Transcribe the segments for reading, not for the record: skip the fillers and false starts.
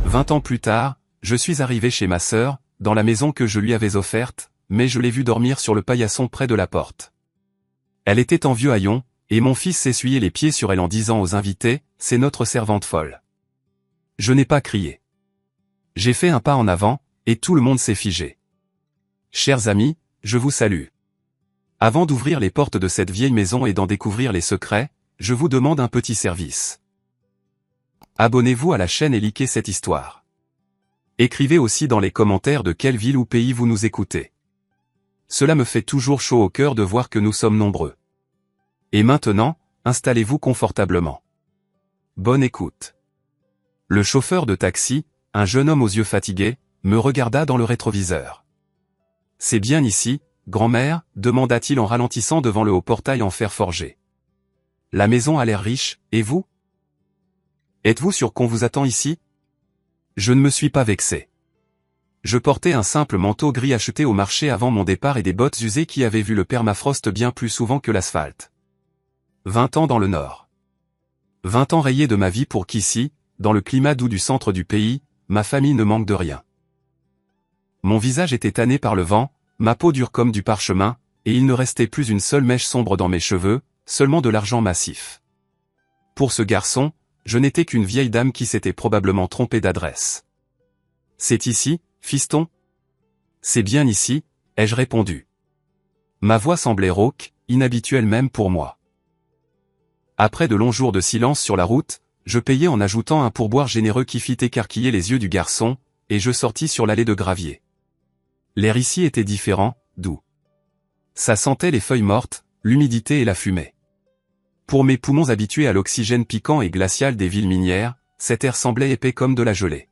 20 ans plus tard, je suis arrivé chez ma sœur, dans la maison que je lui avais offerte, mais je l'ai vue dormir sur le paillasson près de la porte. Elle était en vieux haillon, et mon fils s'essuyait les pieds sur elle en disant aux invités, « C'est notre servante folle ». Je n'ai pas crié. J'ai fait un pas en avant, et tout le monde s'est figé. Chers amis, je vous salue. Avant d'ouvrir les portes de cette vieille maison et d'en découvrir les secrets, je vous demande un petit service. Abonnez-vous à la chaîne et likez cette histoire. Écrivez aussi dans les commentaires de quelle ville ou pays vous nous écoutez. Cela me fait toujours chaud au cœur de voir que nous sommes nombreux. Et maintenant, installez-vous confortablement. Bonne écoute. Le chauffeur de taxi, un jeune homme aux yeux fatigués, me regarda dans le rétroviseur. « C'est bien ici, grand-mère » demanda-t-il en ralentissant devant le haut portail en fer forgé. « La maison a l'air riche, et vous ? Êtes-vous sûr qu'on vous attend ici ?» Je ne me suis pas vexé. Je portais un simple manteau gris acheté au marché avant mon départ et des bottes usées qui avaient vu le permafrost bien plus souvent que l'asphalte. 20 ans dans le Nord. 20 ans rayés de ma vie pour qu'ici, dans le climat doux du centre du pays, ma famille ne manque de rien. Mon visage était tanné par le vent, ma peau dure comme du parchemin, et il ne restait plus une seule mèche sombre dans mes cheveux, seulement de l'argent massif. Pour ce garçon, je n'étais qu'une vieille dame qui s'était probablement trompée d'adresse. « C'est ici, fiston ? » « C'est bien ici, » ai-je répondu. Ma voix semblait rauque, inhabituelle même pour moi. Après de longs jours de silence sur la route, je payai en ajoutant un pourboire généreux qui fit écarquiller les yeux du garçon, et je sortis sur l'allée de gravier. L'air ici était différent, doux. Ça sentait les feuilles mortes, l'humidité et la fumée. Pour mes poumons habitués à l'oxygène piquant et glacial des villes minières, cet air semblait épais comme de la gelée.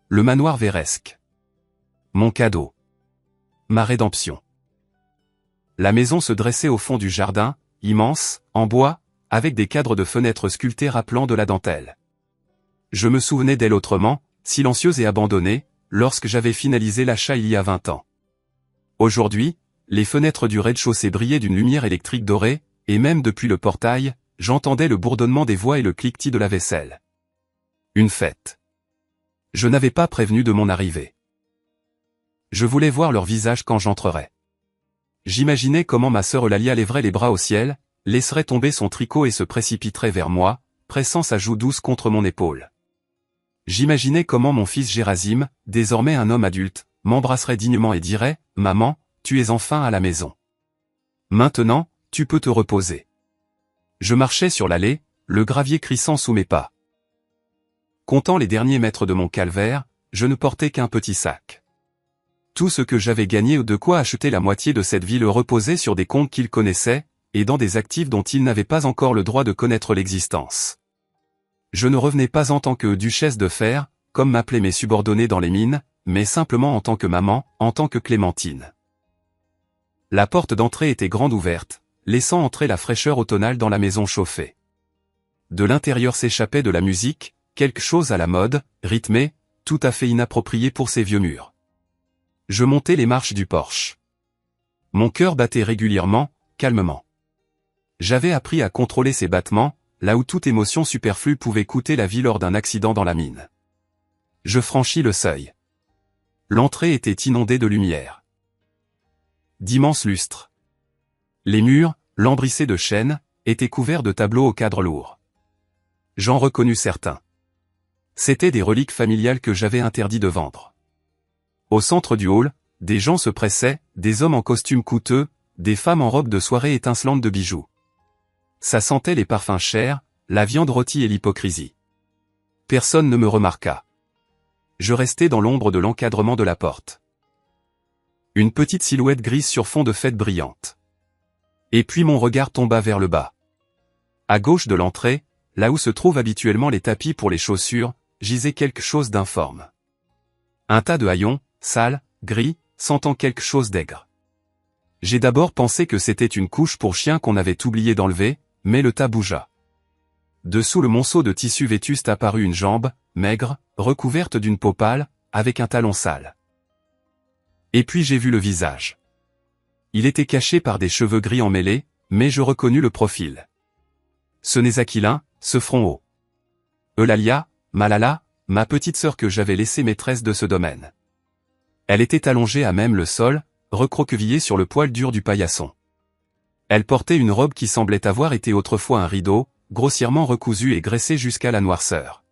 Le manoir Véresque. Mon cadeau. Ma rédemption. La maison se dressait au fond du jardin, immense, en bois, avec des cadres de fenêtres sculptés rappelant de la dentelle. Je me souvenais d'elle autrement, silencieuse et abandonnée, lorsque j'avais finalisé l'achat il y a 20 ans. Aujourd'hui, les fenêtres du rez-de-chaussée brillaient d'une lumière électrique dorée, et même depuis le portail, j'entendais le bourdonnement des voix et le cliquetis de la vaisselle. Une fête. Je n'avais pas prévenu de mon arrivée. Je voulais voir leur visage quand j'entrerais. J'imaginais comment ma sœur Eulalia lèverait les bras au ciel, laisserait tomber son tricot et se précipiterait vers moi, pressant sa joue douce contre mon épaule. J'imaginais comment mon fils Gérasime, désormais un homme adulte, m'embrasserait dignement et dirait « Maman, tu es enfin à la maison. Maintenant, tu peux te reposer. » Je marchais sur l'allée, le gravier crissant sous mes pas. Comptant les derniers mètres de mon calvaire, je ne portais qu'un petit sac. Tout ce que j'avais gagné ou de quoi acheter la moitié de cette ville reposait sur des comptes qu'il connaissait, et dans des actifs dont il n'avait pas encore le droit de connaître l'existence. Je ne revenais pas en tant que duchesse de fer, comme m'appelaient mes subordonnés dans les mines, mais simplement en tant que maman, en tant que Clémentine. La porte d'entrée était grande ouverte, laissant entrer la fraîcheur automnale dans la maison chauffée. De l'intérieur s'échappait de la musique, quelque chose à la mode, rythmé, tout à fait inapproprié pour ces vieux murs. Je montais les marches du porche. Mon cœur battait régulièrement, calmement. J'avais appris à contrôler ses battements, là où toute émotion superflue pouvait coûter la vie lors d'un accident dans la mine. Je franchis le seuil. L'entrée était inondée de lumière. D'immenses lustres. Les murs, lambrissés de chêne, étaient couverts de tableaux au cadre lourd. J'en reconnus certains. C'étaient des reliques familiales que j'avais interdit de vendre. Au centre du hall, des gens se pressaient, des hommes en costumes coûteux, des femmes en robes de soirée étincelantes de bijoux. Ça sentait les parfums chers, la viande rôtie et l'hypocrisie. Personne ne me remarqua. Je restai dans l'ombre de l'encadrement de la porte. Une petite silhouette grise sur fond de fête brillante. Et puis mon regard tomba vers le bas. À gauche de l'entrée, là où se trouvent habituellement les tapis pour les chaussures, gisait quelque chose d'informe. Un tas de haillons, sales, gris, sentant quelque chose d'aigre. J'ai d'abord pensé que c'était une couche pour chien qu'on avait oublié d'enlever, mais le tas bougea. Dessous le monceau de tissu vétuste apparut une jambe, maigre, recouverte d'une peau pâle, avec un talon sale. Et puis j'ai vu le visage. Il était caché par des cheveux gris emmêlés, mais je reconnus le profil. Ce nez aquilin, ce front haut. Eulalia, Malala, ma petite sœur que j'avais laissée maîtresse de ce domaine. Elle était allongée à même le sol, recroquevillée sur le poil dur du paillasson. Elle portait une robe qui semblait avoir été autrefois un rideau, grossièrement recousu et graissé jusqu'à la noirceur.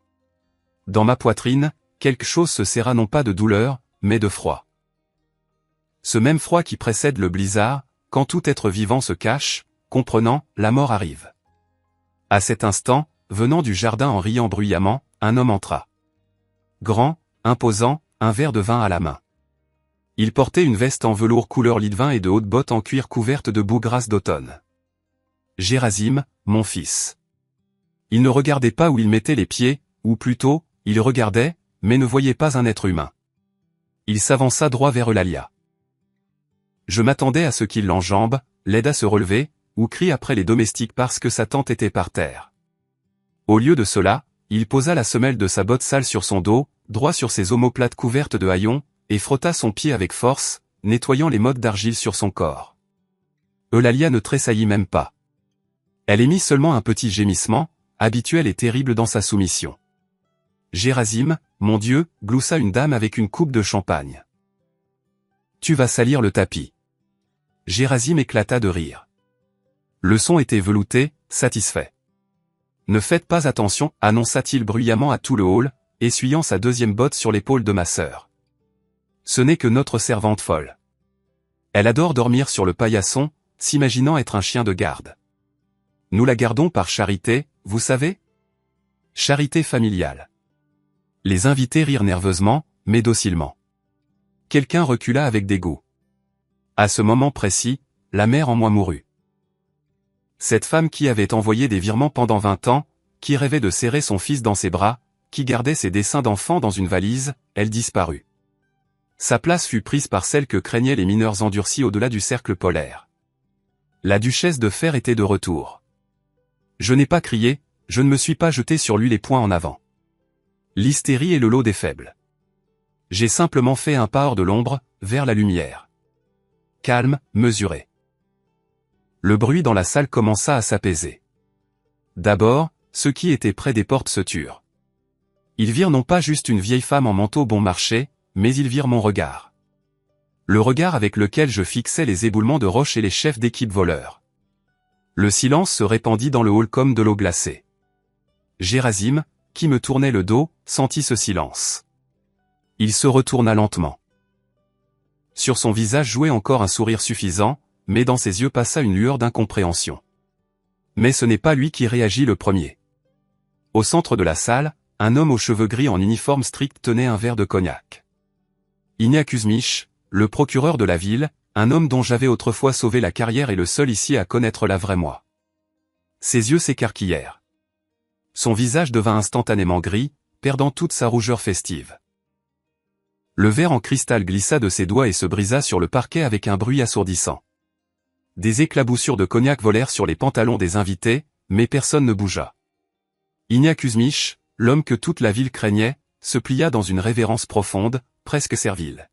Dans ma poitrine, quelque chose se serra non pas de douleur, mais de froid. Ce même froid qui précède le blizzard, quand tout être vivant se cache, comprenant, la mort arrive. À cet instant, venant du jardin en riant bruyamment, un homme entra. Grand, imposant, un verre de vin à la main. Il portait une veste en velours couleur lit de vin et de hautes bottes en cuir couvertes de boue grasse d'automne. Gérasime, mon fils. Il ne regardait pas où il mettait les pieds, ou plutôt, il regardait, mais ne voyait pas un être humain. Il s'avança droit vers Eulalia. Je m'attendais à ce qu'il l'enjambe, l'aide à se relever, ou crie après les domestiques parce que sa tante était par terre. Au lieu de cela, il posa la semelle de sa botte sale sur son dos, droit sur ses omoplates couvertes de haillons, et frotta son pied avec force, nettoyant les mottes d'argile sur son corps. Eulalia ne tressaillit même pas. Elle émit seulement un petit gémissement, habituel et terrible dans sa soumission. Gérasime, mon Dieu, gloussa une dame avec une coupe de champagne. Tu vas salir le tapis. Gérasime éclata de rire. Le son était velouté, satisfait. Ne faites pas attention, annonça-t-il bruyamment à tout le hall, essuyant sa deuxième botte sur l'épaule de ma sœur. Ce n'est que notre servante folle. Elle adore dormir sur le paillasson, s'imaginant être un chien de garde. Nous la gardons par charité, vous savez ? Charité familiale. Les invités rirent nerveusement, mais docilement. Quelqu'un recula avec dégoût. À ce moment précis, la mère en moi mourut. Cette femme qui avait envoyé des virements pendant 20 ans, qui rêvait de serrer son fils dans ses bras, qui gardait ses dessins d'enfant dans une valise, elle disparut. Sa place fut prise par celle que craignaient les mineurs endurcis au-delà du cercle polaire. La duchesse de fer était de retour. Je n'ai pas crié, je ne me suis pas jeté sur lui les poings en avant. L'hystérie est le lot des faibles. J'ai simplement fait un pas hors de l'ombre, vers la lumière. Calme, mesuré. Le bruit dans la salle commença à s'apaiser. D'abord, ceux qui étaient près des portes se turent. Ils virent non pas juste une vieille femme en manteau bon marché, mais ils virent mon regard. Le regard avec lequel je fixais les éboulements de roches et les chefs d'équipe voleurs. Le silence se répandit dans le hall comme de l'eau glacée. Gérasime, qui me tournait le dos, sentit ce silence. Il se retourna lentement. Sur son visage jouait encore un sourire suffisant, mais dans ses yeux passa une lueur d'incompréhension. Mais ce n'est pas lui qui réagit le premier. Au centre de la salle, un homme aux cheveux gris en uniforme strict tenait un verre de cognac. Ignat Kuzmich, le procureur de la ville, un homme dont j'avais autrefois sauvé la carrière et le seul ici à connaître la vraie moi. Ses yeux s'écarquillèrent. Son visage devint instantanément gris, perdant toute sa rougeur festive. Le verre en cristal glissa de ses doigts et se brisa sur le parquet avec un bruit assourdissant. Des éclaboussures de cognac volèrent sur les pantalons des invités, mais personne ne bougea. Ignat Kuzmich, l'homme que toute la ville craignait, se plia dans une révérence profonde, presque servile.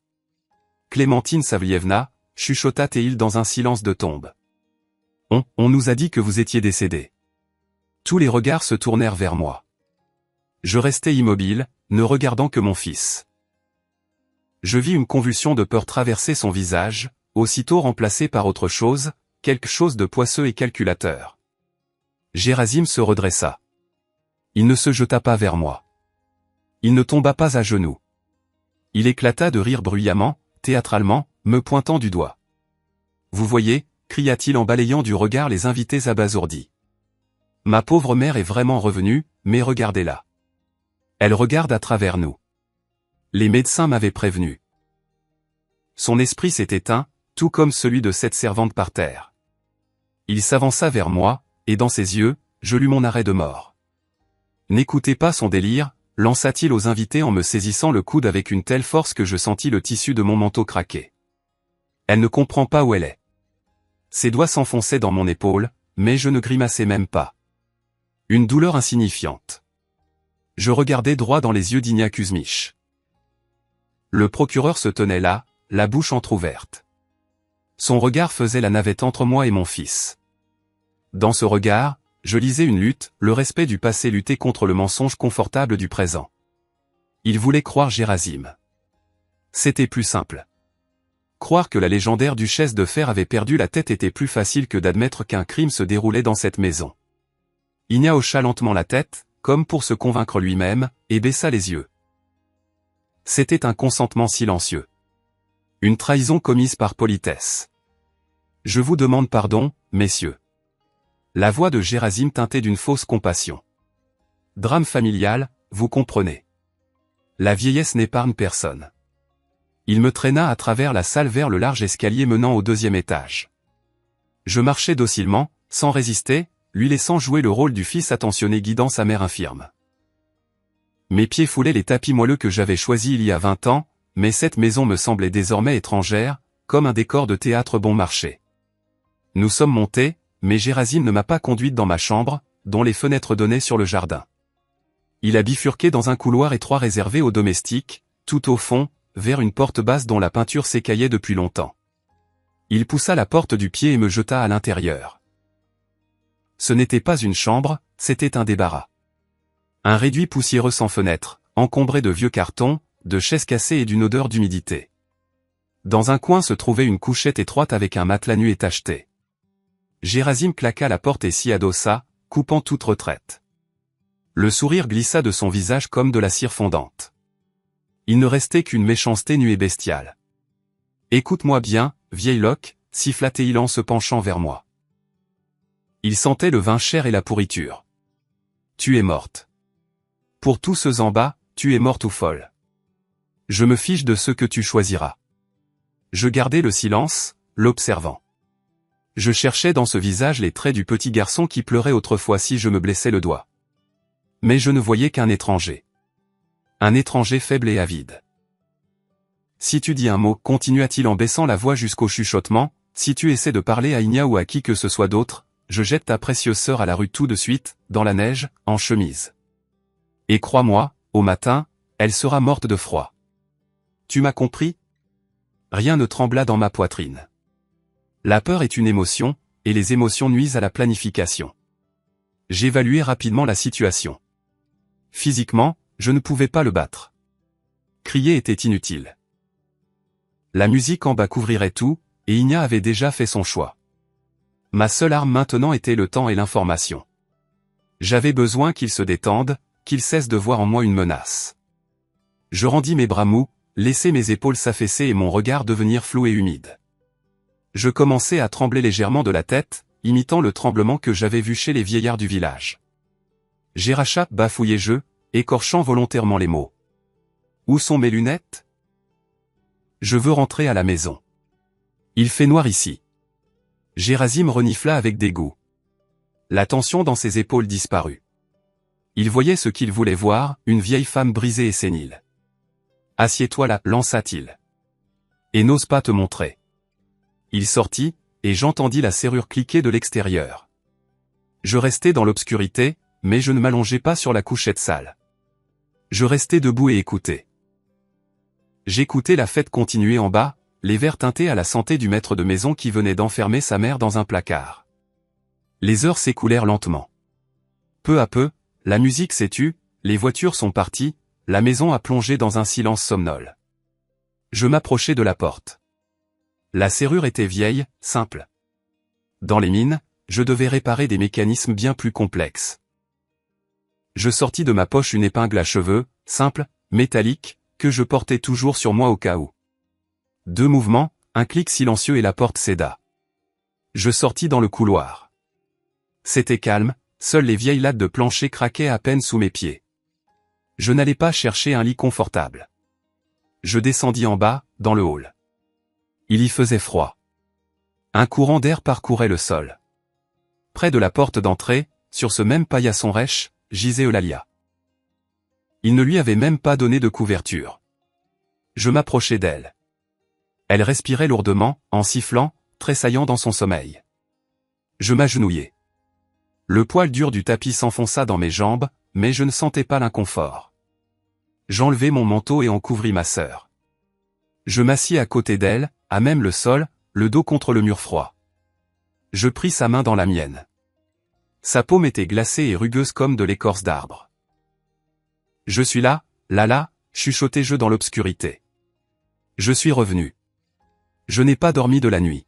Clémentine Savlievna, chuchota-t-il dans un silence de tombe. On nous a dit que vous étiez décédé. Tous les regards se tournèrent vers moi. Je restai immobile, ne regardant que mon fils. Je vis une convulsion de peur traverser son visage, aussitôt remplacée par autre chose, quelque chose de poisseux et calculateur. Gérasime se redressa. Il ne se jeta pas vers moi. Il ne tomba pas à genoux. Il éclata de rire bruyamment, théâtralement, me pointant du doigt. Vous voyez, cria-t-il en balayant du regard les invités abasourdis. Ma pauvre mère est vraiment revenue, mais regardez-la. Elle regarde à travers nous. Les médecins m'avaient prévenu. Son esprit s'est éteint, tout comme celui de cette servante par terre. Il s'avança vers moi, et dans ses yeux, je lus mon arrêt de mort. N'écoutez pas son délire, lança-t-il aux invités en me saisissant le coude avec une telle force que je sentis le tissu de mon manteau craquer. Elle ne comprend pas où elle est. Ses doigts s'enfonçaient dans mon épaule, mais je ne grimaçais même pas. Une douleur insignifiante. Je regardais droit dans les yeux d'Ignat Kuzmich. Le procureur se tenait là, la bouche entr'ouverte. Son regard faisait la navette entre moi et mon fils. Dans ce regard, je lisais une lutte, le respect du passé luttait contre le mensonge confortable du présent. Il voulait croire Gérasime. C'était plus simple. Croire que la légendaire duchesse de fer avait perdu la tête était plus facile que d'admettre qu'un crime se déroulait dans cette maison. Igna hocha lentement la tête, comme pour se convaincre lui-même, et baissa les yeux. C'était un consentement silencieux. Une trahison commise par politesse. Je vous demande pardon, messieurs. La voix de Gérasime teintait d'une fausse compassion. Drame familial, vous comprenez. La vieillesse n'épargne personne. Il me traîna à travers la salle vers le large escalier menant au 2e étage. Je marchais docilement, sans résister, lui laissant jouer le rôle du fils attentionné guidant sa mère infirme. Mes pieds foulaient les tapis moelleux que j'avais choisis il y a 20 ans, mais cette maison me semblait désormais étrangère, comme un décor de théâtre bon marché. Nous sommes montés, mais Gérasime ne m'a pas conduite dans ma chambre, dont les fenêtres donnaient sur le jardin. Il a bifurqué dans un couloir étroit réservé aux domestiques, tout au fond, vers une porte basse dont la peinture s'écaillait depuis longtemps. Il poussa la porte du pied et me jeta à l'intérieur. Ce n'était pas une chambre, c'était un débarras. Un réduit poussiéreux sans fenêtre, encombré de vieux cartons, de chaises cassées et d'une odeur d'humidité. Dans un coin se trouvait une couchette étroite avec un matelas nu et tacheté. Gérasime claqua la porte et s'y adossa, coupant toute retraite. Le sourire glissa de son visage comme de la cire fondante. Il ne restait qu'une méchanceté nue et bestiale. « Écoute-moi bien, vieille loque » siffla-t-il en se penchant vers moi. Il sentait le vin cher et la pourriture. « Tu es morte. Pour tous ceux en bas, tu es morte ou folle. Je me fiche de ce que tu choisiras. » Je gardai le silence, l'observant. Je cherchais dans ce visage les traits du petit garçon qui pleurait autrefois si je me blessais le doigt. Mais je ne voyais qu'un étranger. Un étranger faible et avide. « Si tu dis un mot, continua-t-il en baissant la voix jusqu'au chuchotement, si tu essaies de parler à Igna ou à qui que ce soit d'autre, je jette ta précieuse sœur à la rue tout de suite, dans la neige, en chemise. Et crois-moi, au matin, elle sera morte de froid. Tu m'as compris ? » Rien ne trembla dans ma poitrine. La peur est une émotion, et les émotions nuisent à la planification. J'évaluai rapidement la situation. Physiquement, je ne pouvais pas le battre. Crier était inutile. La musique en bas couvrirait tout, et Igna avait déjà fait son choix. Ma seule arme maintenant était le temps et l'information. J'avais besoin qu'il se détende, qu'il cesse de voir en moi une menace. Je rendis mes bras mous, laissai mes épaules s'affaisser et mon regard devenir flou et humide. Je commençais à trembler légèrement de la tête, imitant le tremblement que j'avais vu chez les vieillards du village. Jéracha bafouillai-je, écorchant volontairement les mots. Où sont mes lunettes ? Je veux rentrer à la maison. Il fait noir ici. Gérasime renifla avec dégoût. La tension dans ses épaules disparut. Il voyait ce qu'il voulait voir, une vieille femme brisée et sénile. Assieds-toi là, lança-t-il. Et n'ose pas te montrer. Il sortit, et j'entendis la serrure cliquer de l'extérieur. Je restai dans l'obscurité, mais je ne m'allongeai pas sur la couchette sale. Je restai debout et écoutais. J'écoutais la fête continuer en bas, les verres teintés à la santé du maître de maison qui venait d'enfermer sa mère dans un placard. Les heures s'écoulèrent lentement. Peu à peu, la musique s'est tue, les voitures sont parties, la maison a plongé dans un silence somnol. Je m'approchai de la porte. La serrure était vieille, simple. Dans les mines, je devais réparer des mécanismes bien plus complexes. Je sortis de ma poche une épingle à cheveux, simple, métallique, que je portais toujours sur moi au cas où. 2 mouvements, un clic silencieux et la porte céda. Je sortis dans le couloir. C'était calme, seules les vieilles lattes de plancher craquaient à peine sous mes pieds. Je n'allais pas chercher un lit confortable. Je descendis en bas, dans le hall. Il y faisait froid. Un courant d'air parcourait le sol. Près de la porte d'entrée, sur ce même paillasson rêche, gisait Eulalia. Il ne lui avait même pas donné de couverture. Je m'approchai d'elle. Elle respirait lourdement, en sifflant, tressaillant dans son sommeil. Je m'agenouillai. Le poil dur du tapis s'enfonça dans mes jambes, mais je ne sentais pas l'inconfort. J'enlevai mon manteau et en couvris ma sœur. Je m'assis à côté d'elle, à même le sol, le dos contre le mur froid. Je pris sa main dans la mienne. Sa paume était glacée et rugueuse comme de l'écorce d'arbre. « Je suis là, Lala » chuchotai-je dans l'obscurité. Je suis revenu. Je n'ai pas dormi de la nuit.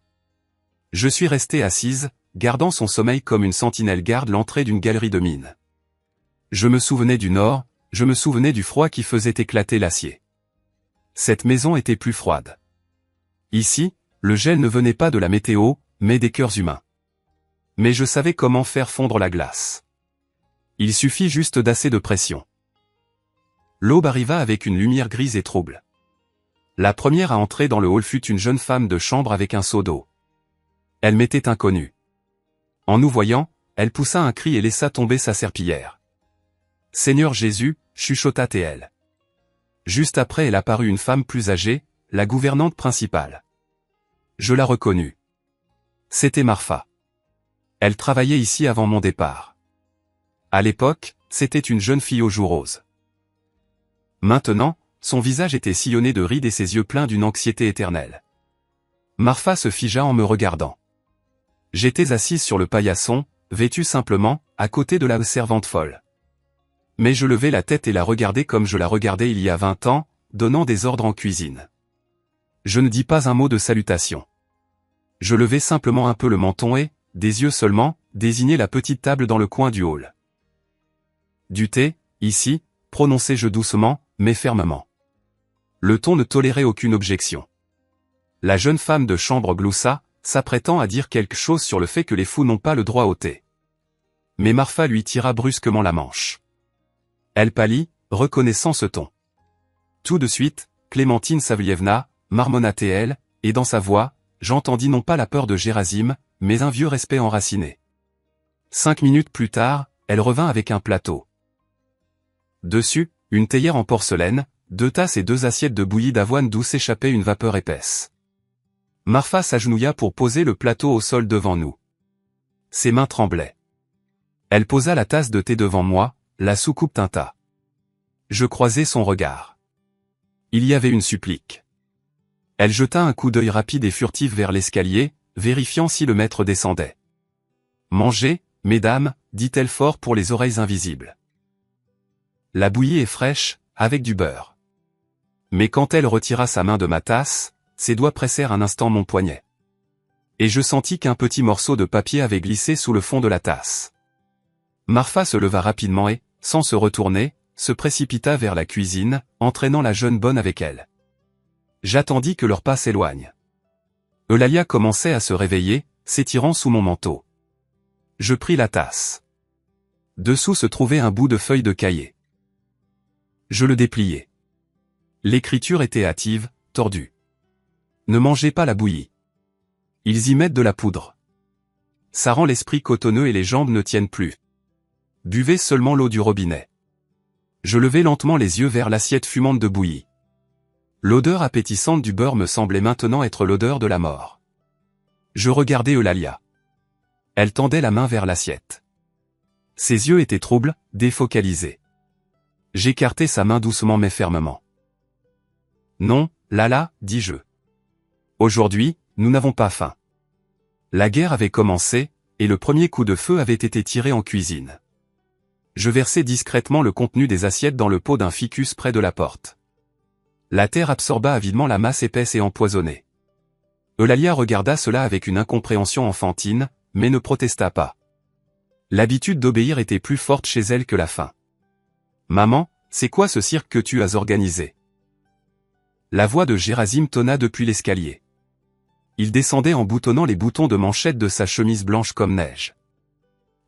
Je suis resté assise, gardant son sommeil comme une sentinelle garde l'entrée d'une galerie de mines. Je me souvenais du nord, je me souvenais du froid qui faisait éclater l'acier. Cette maison était plus froide. Ici, le gel ne venait pas de la météo, mais des cœurs humains. Mais je savais comment faire fondre la glace. Il suffit juste d'assez de pression. L'aube arriva avec une lumière grise et trouble. La première à entrer dans le hall fut une jeune femme de chambre avec un seau d'eau. Elle m'était inconnue. En nous voyant, elle poussa un cri et laissa tomber sa serpillière. « Seigneur Jésus » chuchota-t-elle. Juste après elle apparut une femme plus âgée, la gouvernante principale. Je la reconnus. C'était Marfa. Elle travaillait ici avant mon départ. À l'époque, c'était une jeune fille aux joues roses. Maintenant, son visage était sillonné de rides et ses yeux pleins d'une anxiété éternelle. Marfa se figea en me regardant. J'étais assise sur le paillasson, vêtue simplement, à côté de la servante folle. Mais je levai la tête et la regardai comme je la regardais il y a 20 ans, donnant des ordres en cuisine. Je ne dis pas un mot de salutation. Je levai simplement un peu le menton et, des yeux seulement, désignai la petite table dans le coin du hall. Du thé, ici, prononçai-je doucement, mais fermement. Le ton ne tolérait aucune objection. La jeune femme de chambre gloussa, s'apprêtant à dire quelque chose sur le fait que les fous n'ont pas le droit au thé. Mais Marfa lui tira brusquement la manche. Elle pâlit, reconnaissant ce ton. Tout de suite, Clémentine Savlievna, marmonna-t-elle, et dans sa voix, j'entendis non pas la peur de Gerasim, mais un vieux respect enraciné. 5 minutes plus tard, elle revint avec un plateau. Dessus, une théière en porcelaine, 2 tasses et 2 assiettes de bouillie d'avoine d'où s'échappait une vapeur épaisse. Marfa s'agenouilla pour poser le plateau au sol devant nous. Ses mains tremblaient. Elle posa la tasse de thé devant moi, la soucoupe tinta. Je croisai son regard. Il y avait une supplique. Elle jeta un coup d'œil rapide et furtif vers l'escalier, vérifiant si le maître descendait. « Mangez, mesdames, dit-elle fort pour les oreilles invisibles. La bouillie est fraîche, avec du beurre. » Mais quand elle retira sa main de ma tasse, ses doigts pressèrent un instant mon poignet. Et je sentis qu'un petit morceau de papier avait glissé sous le fond de la tasse. Marfa se leva rapidement et, sans se retourner, se précipita vers la cuisine, entraînant la jeune bonne avec elle. J'attendis que leurs pas s'éloignent. Eulalia commençait à se réveiller, s'étirant sous mon manteau. Je pris la tasse. Dessous se trouvait un bout de feuille de cahier. Je le dépliai. L'écriture était hâtive, tordue. Ne mangez pas la bouillie. Ils y mettent de la poudre. Ça rend l'esprit cotonneux et les jambes ne tiennent plus. Buvez seulement l'eau du robinet. Je levai lentement les yeux vers l'assiette fumante de bouillie. L'odeur appétissante du beurre me semblait maintenant être l'odeur de la mort. Je regardai Eulalia. Elle tendait la main vers l'assiette. Ses yeux étaient troubles, défocalisés. J'écartai sa main doucement mais fermement. Non, Lala, dis-je. Aujourd'hui, nous n'avons pas faim. La guerre avait commencé, et le premier coup de feu avait été tiré en cuisine. Je versai discrètement le contenu des assiettes dans le pot d'un ficus près de la porte. La terre absorba avidement la masse épaisse et empoisonnée. Eulalia regarda cela avec une incompréhension enfantine, mais ne protesta pas. L'habitude d'obéir était plus forte chez elle que la faim. « Maman, c'est quoi ce cirque que tu as organisé ?» La voix de Gerasim tonna depuis l'escalier. Il descendait en boutonnant les boutons de manchette de sa chemise blanche comme neige.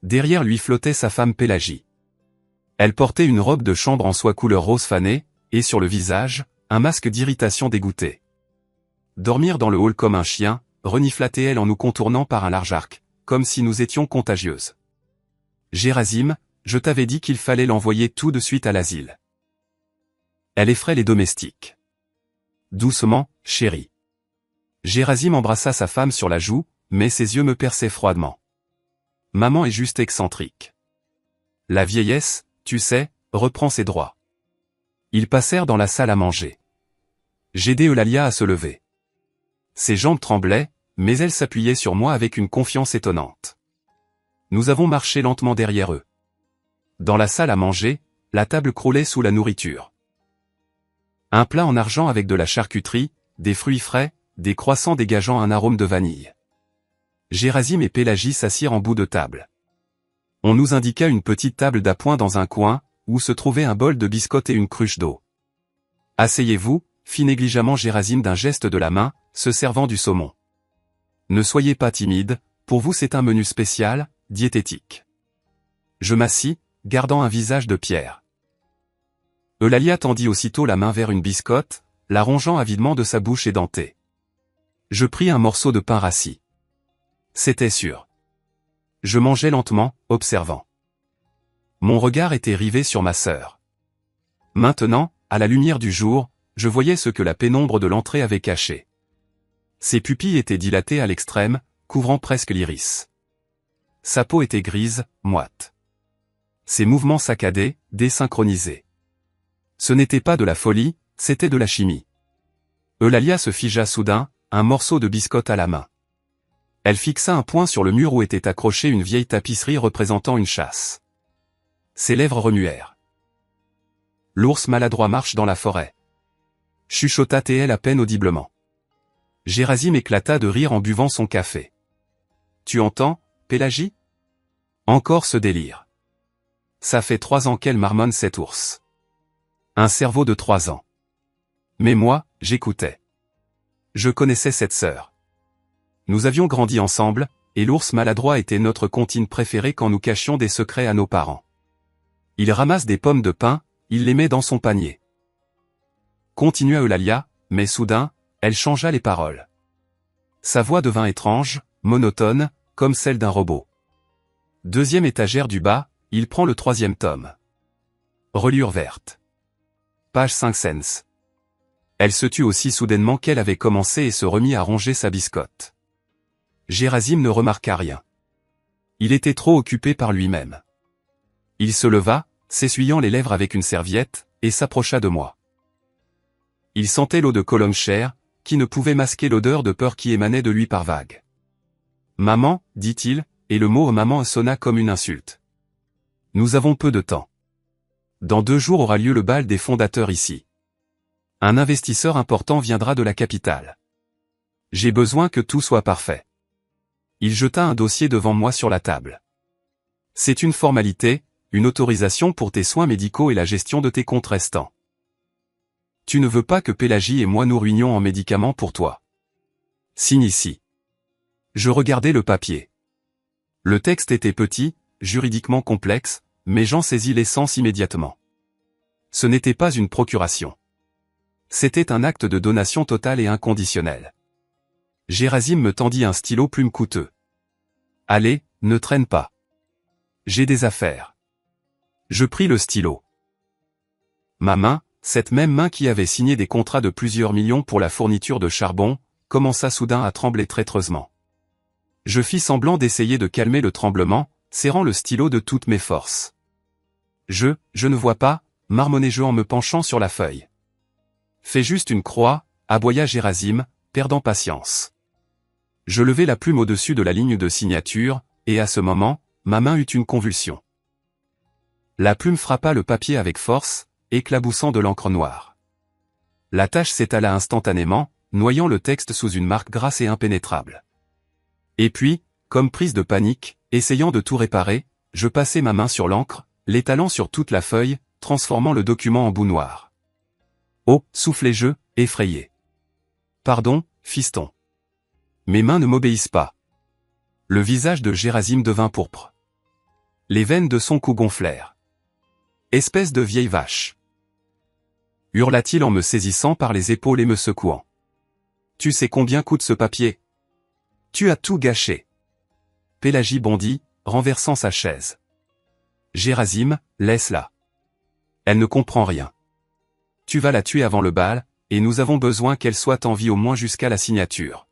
Derrière lui flottait sa femme Pélagie. Elle portait une robe de chambre en soie couleur rose fanée, et sur le visage, un masque d'irritation dégoûté. Dormir dans le hall comme un chien, reniflait-elle en nous contournant par un large arc, comme si nous étions contagieuses. Gerasim, je t'avais dit qu'il fallait l'envoyer tout de suite à l'asile. Elle effraie les domestiques. Doucement, chérie. Gerasim embrassa sa femme sur la joue, mais ses yeux me perçaient froidement. Maman est juste excentrique. La vieillesse, tu sais, reprend ses droits. Ils passèrent dans la salle à manger. J'aidai Eulalia à se lever. Ses jambes tremblaient, mais elle s'appuyait sur moi avec une confiance étonnante. Nous avons marché lentement derrière eux. Dans la salle à manger, la table croulait sous la nourriture. Un plat en argent avec de la charcuterie, des fruits frais, des croissants dégageant un arôme de vanille. Gerasim et Pélagie s'assirent en bout de table. On nous indiqua une petite table d'appoint dans un coin, où se trouvait un bol de biscottes et une cruche d'eau. « Asseyez-vous » fit négligemment Gerasim d'un geste de la main, se servant du saumon. « Ne soyez pas timide, pour vous c'est un menu spécial, diététique. » Je m'assis, gardant un visage de pierre. Eulalia tendit aussitôt la main vers une biscotte, la rongeant avidement de sa bouche édentée. Je pris un morceau de pain rassis. C'était sûr. Je mangeais lentement, observant. Mon regard était rivé sur ma sœur. Maintenant, à la lumière du jour, je voyais ce que la pénombre de l'entrée avait caché. Ses pupilles étaient dilatées à l'extrême, couvrant presque l'iris. Sa peau était grise, moite. Ses mouvements saccadés, désynchronisés. Ce n'était pas de la folie, c'était de la chimie. Eulalia se figea soudain, un morceau de biscotte à la main. Elle fixa un point sur le mur où était accrochée une vieille tapisserie représentant une chasse. Ses lèvres remuèrent. L'ours maladroit marche dans la forêt. Chuchota-t-elle à peine audiblement. Gerasim éclata de rire en buvant son café. Tu entends, Pélagie? Encore ce délire. Ça fait 3 ans qu'elle marmonne cet ours. Un cerveau de 3 ans. Mais moi, j'écoutais. Je connaissais cette sœur. Nous avions grandi ensemble, et l'ours maladroit était notre comptine préférée quand nous cachions des secrets à nos parents. Il ramasse des pommes de pin, il les met dans son panier. Continua Eulalia, mais soudain, elle changea les paroles. Sa voix devint étrange, monotone, comme celle d'un robot. Deuxième étagère du bas, il prend le 3e tome. Reliure verte. Page 5 cents. Elle se tut aussi soudainement qu'elle avait commencé et se remit à ronger sa biscotte. Gerasim ne remarqua rien. Il était trop occupé par lui-même. Il se leva, s'essuyant les lèvres avec une serviette, et s'approcha de moi. Il sentait l'eau de colombe chère, qui ne pouvait masquer l'odeur de peur qui émanait de lui par vagues. « Maman » dit-il, et le mot « maman » sonna comme une insulte. « Nous avons peu de temps. Dans 2 jours aura lieu le bal des fondateurs ici. Un investisseur important viendra de la capitale. J'ai besoin que tout soit parfait. » Il jeta un dossier devant moi sur la table. « C'est une formalité, une autorisation pour tes soins médicaux et la gestion de tes comptes restants. Tu ne veux pas que Pélagie et moi nous ruinions en médicaments pour toi. Signe ici. » Je regardais le papier. Le texte était petit, juridiquement complexe, mais j'en saisis l'essence immédiatement. Ce n'était pas une procuration. C'était un acte de donation totale et inconditionnelle. Gerasim me tendit un stylo plume coûteux. « Allez, ne traîne pas. J'ai des affaires. » Je pris le stylo. Ma main, cette même main qui avait signé des contrats de plusieurs millions pour la fourniture de charbon, commença soudain à trembler traîtreusement. Je fis semblant d'essayer de calmer le tremblement, serrant le stylo de toutes mes forces. Je ne vois pas, marmonnai-je en me penchant sur la feuille. Fais juste une croix, aboya Gerasim, perdant patience. Je levai la plume au-dessus de la ligne de signature, et à ce moment, ma main eut une convulsion. La plume frappa le papier avec force, éclaboussant de l'encre noire. La tache s'étala instantanément, noyant le texte sous une marque grasse et impénétrable. Et puis, comme prise de panique, essayant de tout réparer, je passai ma main sur l'encre, l'étalant sur toute la feuille, transformant le document en bout noir. « Oh » soufflai-je, effrayé. « Pardon, fiston. Mes mains ne m'obéissent pas. » Le visage de Gerasim devint pourpre. Les veines de son cou gonflèrent. « Espèce de vieille vache !» hurla-t-il en me saisissant par les épaules et me secouant. « Tu sais combien coûte ce papier? Tu as tout gâché. » Pélagie bondit, renversant sa chaise. « Gerasim, laisse-la. Elle ne comprend rien. Tu vas la tuer avant le bal, et nous avons besoin qu'elle soit en vie au moins jusqu'à la signature. »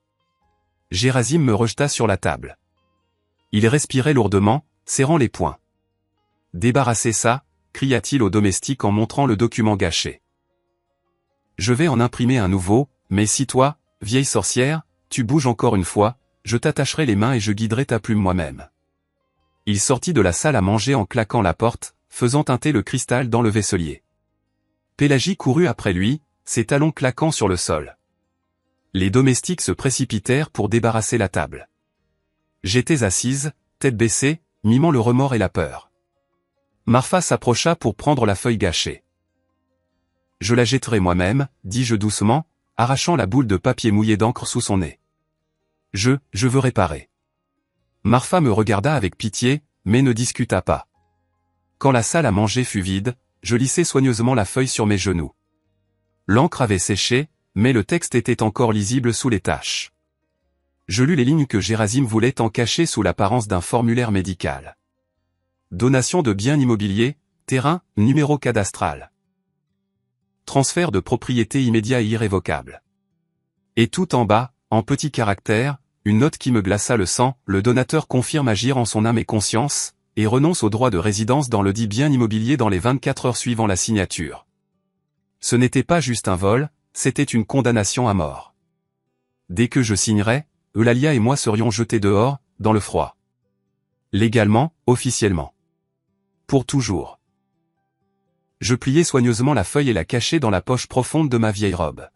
Gerasim me rejeta sur la table. Il respirait lourdement, serrant les poings. « Débarrassez ça !» cria-t-il au domestique en montrant le document gâché. « Je vais en imprimer un nouveau, mais si toi, vieille sorcière, tu bouges encore une fois, je t'attacherai les mains et je guiderai ta plume moi-même. » Il sortit de la salle à manger en claquant la porte, faisant teinter le cristal dans le vaisselier. Pélagie courut après lui, ses talons claquant sur le sol. Les domestiques se précipitèrent pour débarrasser la table. J'étais assise, tête baissée, mimant le remords et la peur. Marfa s'approcha pour prendre la feuille gâchée. « Je la jetterai moi-même, dis-je doucement, arrachant la boule de papier mouillé d'encre sous son nez. Je veux réparer. » Marfa me regarda avec pitié, mais ne discuta pas. Quand la salle à manger fut vide, je lissai soigneusement la feuille sur mes genoux. L'encre avait séché, mais le texte était encore lisible sous les taches. Je lus les lignes que Gerasim voulait en cacher sous l'apparence d'un formulaire médical. Donation de biens immobiliers, terrain, numéro cadastral. Transfert de propriété immédiat et irrévocable. Et tout en bas, en petits caractères, une note qui me glaça le sang, le donateur confirme agir en son âme et conscience, et renonce au droit de résidence dans le dit bien immobilier dans les 24 heures suivant la signature. Ce n'était pas juste un vol, c'était une condamnation à mort. Dès que je signerais, Eulalia et moi serions jetés dehors, dans le froid. Légalement, officiellement. Pour toujours. Je pliai soigneusement la feuille et la cachai dans la poche profonde de ma vieille robe.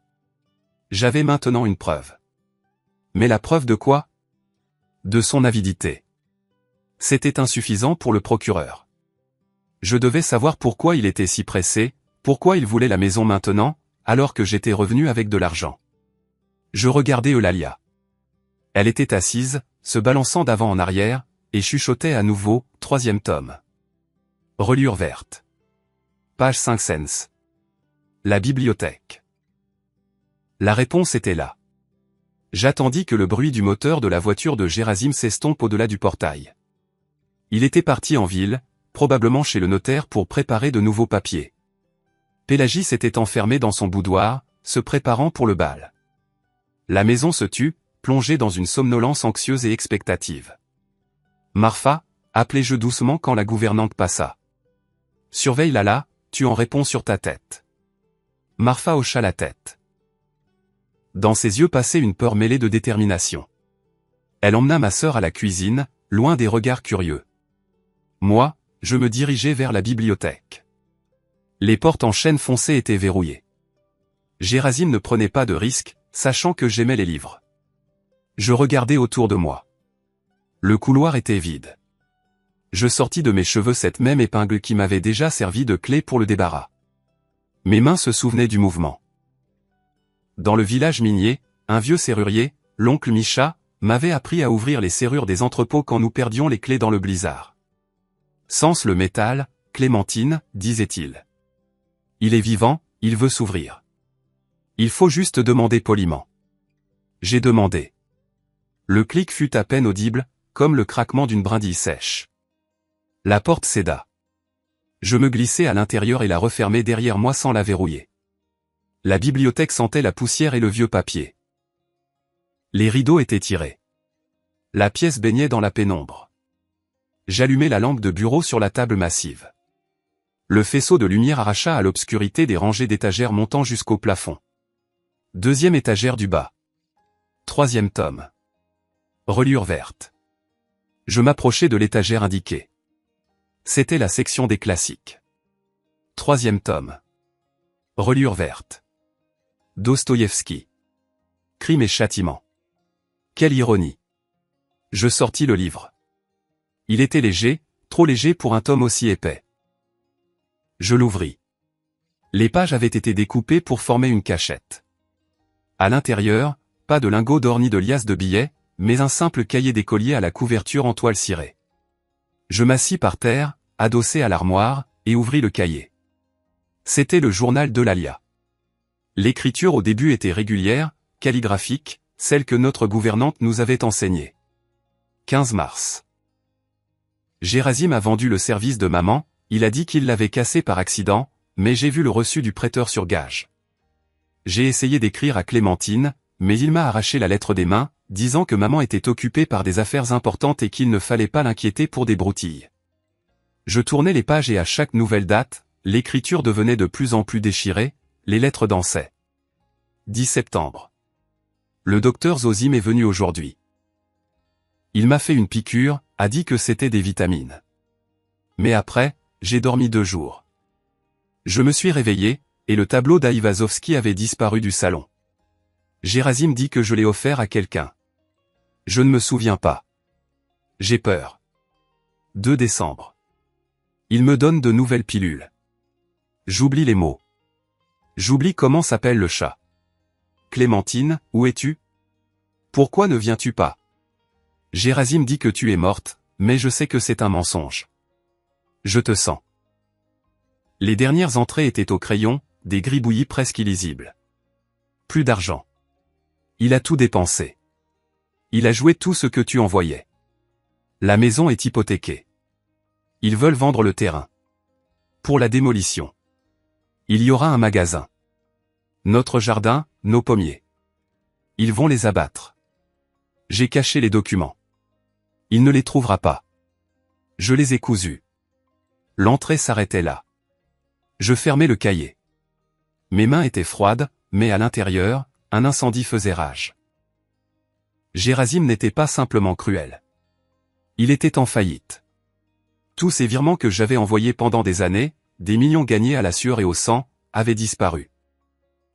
J'avais maintenant une preuve. Mais la preuve de quoi? De son avidité. C'était insuffisant pour le procureur. Je devais savoir pourquoi il était si pressé, pourquoi il voulait la maison maintenant, alors que j'étais revenu avec de l'argent. Je regardais Eulalia. Elle était assise, se balançant d'avant en arrière, et chuchotait à nouveau, 3e tome. Reliure verte. Page 5 cents. La bibliothèque. La réponse était là. J'attendis que le bruit du moteur de la voiture de Gerasim s'estompe au-delà du portail. Il était parti en ville, probablement chez le notaire pour préparer de nouveaux papiers. Pélagie s'était enfermée dans son boudoir, se préparant pour le bal. La maison se tut, plongée dans une somnolence anxieuse et expectative. Marfa, appelai-je doucement quand la gouvernante passa. Surveille Lala, tu en réponds sur ta tête. Marfa hocha la tête. Dans ses yeux passait une peur mêlée de détermination. Elle emmena ma sœur à la cuisine, loin des regards curieux. Moi, je me dirigeais vers la bibliothèque. Les portes en chêne foncé étaient verrouillées. Gerasim ne prenait pas de risques, sachant que j'aimais les livres. Je regardais autour de moi. Le couloir était vide. Je sortis de mes cheveux cette même épingle qui m'avait déjà servi de clé pour le débarras. Mes mains se souvenaient du mouvement. Dans le village minier, un vieux serrurier, l'oncle Micha, m'avait appris à ouvrir les serrures des entrepôts quand nous perdions les clés dans le blizzard. Sens le métal, Clémentine, disait-il. Il est vivant, il veut s'ouvrir. Il faut juste demander poliment. J'ai demandé. Le clic fut à peine audible, comme le craquement d'une brindille sèche. La porte céda. Je me glissai à l'intérieur et la refermai derrière moi sans la verrouiller. La bibliothèque sentait la poussière et le vieux papier. Les rideaux étaient tirés. La pièce baignait dans la pénombre. J'allumai la lampe de bureau sur la table massive. Le faisceau de lumière arracha à l'obscurité des rangées d'étagères montant jusqu'au plafond. 2e étagère du bas. 3e tome. Reliure verte. Je m'approchai de l'étagère indiquée. C'était la section des classiques. 3e tome. Reliure verte. Dostoïevski. Crime et châtiment. Quelle ironie. Je sortis le livre. Il était léger, trop léger pour un tome aussi épais. Je l'ouvris. Les pages avaient été découpées pour former une cachette. À l'intérieur, pas de lingots d'or ni de liasses de billets, mais un simple cahier d'écolier à la couverture en toile cirée. Je m'assis par terre, adossé à l'armoire, et ouvris le cahier. C'était le journal d'Eulalia. L'écriture au début était régulière, calligraphique, celle que notre gouvernante nous avait enseignée. 15 mars. Gerasim a vendu le service de maman, il a dit qu'il l'avait cassé par accident, mais j'ai vu le reçu du prêteur sur gage. J'ai essayé d'écrire à Clémentine, mais il m'a arraché la lettre des mains, disant que maman était occupée par des affaires importantes et qu'il ne fallait pas l'inquiéter pour des broutilles. Je tournais les pages et à chaque nouvelle date, l'écriture devenait de plus en plus déchirée, les lettres dansaient. 10 septembre. Le docteur Zozim est venu aujourd'hui. Il m'a fait une piqûre, a dit que c'était des vitamines. Mais après, j'ai dormi 2 jours. Je me suis réveillé, et le tableau d'Aïvazovski avait disparu du salon. Gerasim dit que je l'ai offert à quelqu'un. Je ne me souviens pas. J'ai peur. 2 décembre. Il me donne de nouvelles pilules. J'oublie les mots. J'oublie comment s'appelle le chat. Clémentine, où es-tu? Pourquoi ne viens-tu pas? Gerasim dit que tu es morte, mais je sais que c'est un mensonge. Je te sens. Les dernières entrées étaient au crayon, des gribouillis presque illisibles. Plus d'argent. Il a tout dépensé. Il a joué tout ce que tu envoyais. La maison est hypothéquée. Ils veulent vendre le terrain. Pour la démolition. Il y aura un magasin. Notre jardin, nos pommiers. Ils vont les abattre. J'ai caché les documents. Il ne les trouvera pas. Je les ai cousus. L'entrée s'arrêtait là. Je fermais le cahier. Mes mains étaient froides, mais à l'intérieur, un incendie faisait rage. Gerasim n'était pas simplement cruel. Il était en faillite. Tous ces virements que j'avais envoyés pendant des années, des millions gagnés à la sueur et au sang, avaient disparu.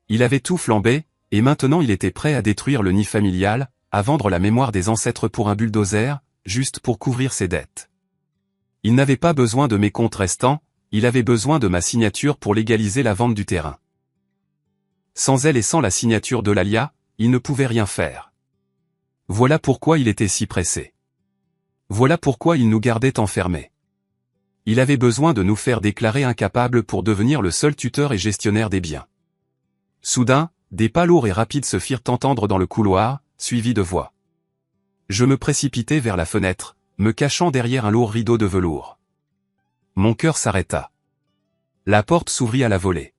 Il avait tout flambé, et maintenant il était prêt à détruire le nid familial, à vendre la mémoire des ancêtres pour un bulldozer, juste pour couvrir ses dettes. Il n'avait pas besoin de mes comptes restants, il avait besoin de ma signature pour légaliser la vente du terrain. Sans elle et sans la signature de l'Alia, il ne pouvait rien faire. Voilà pourquoi il était si pressé. Voilà pourquoi il nous gardait enfermés. Il avait besoin de nous faire déclarer incapables pour devenir le seul tuteur et gestionnaire des biens. Soudain, des pas lourds et rapides se firent entendre dans le couloir, suivis de voix. Je me précipitai vers la fenêtre, me cachant derrière un lourd rideau de velours. Mon cœur s'arrêta. La porte s'ouvrit à la volée.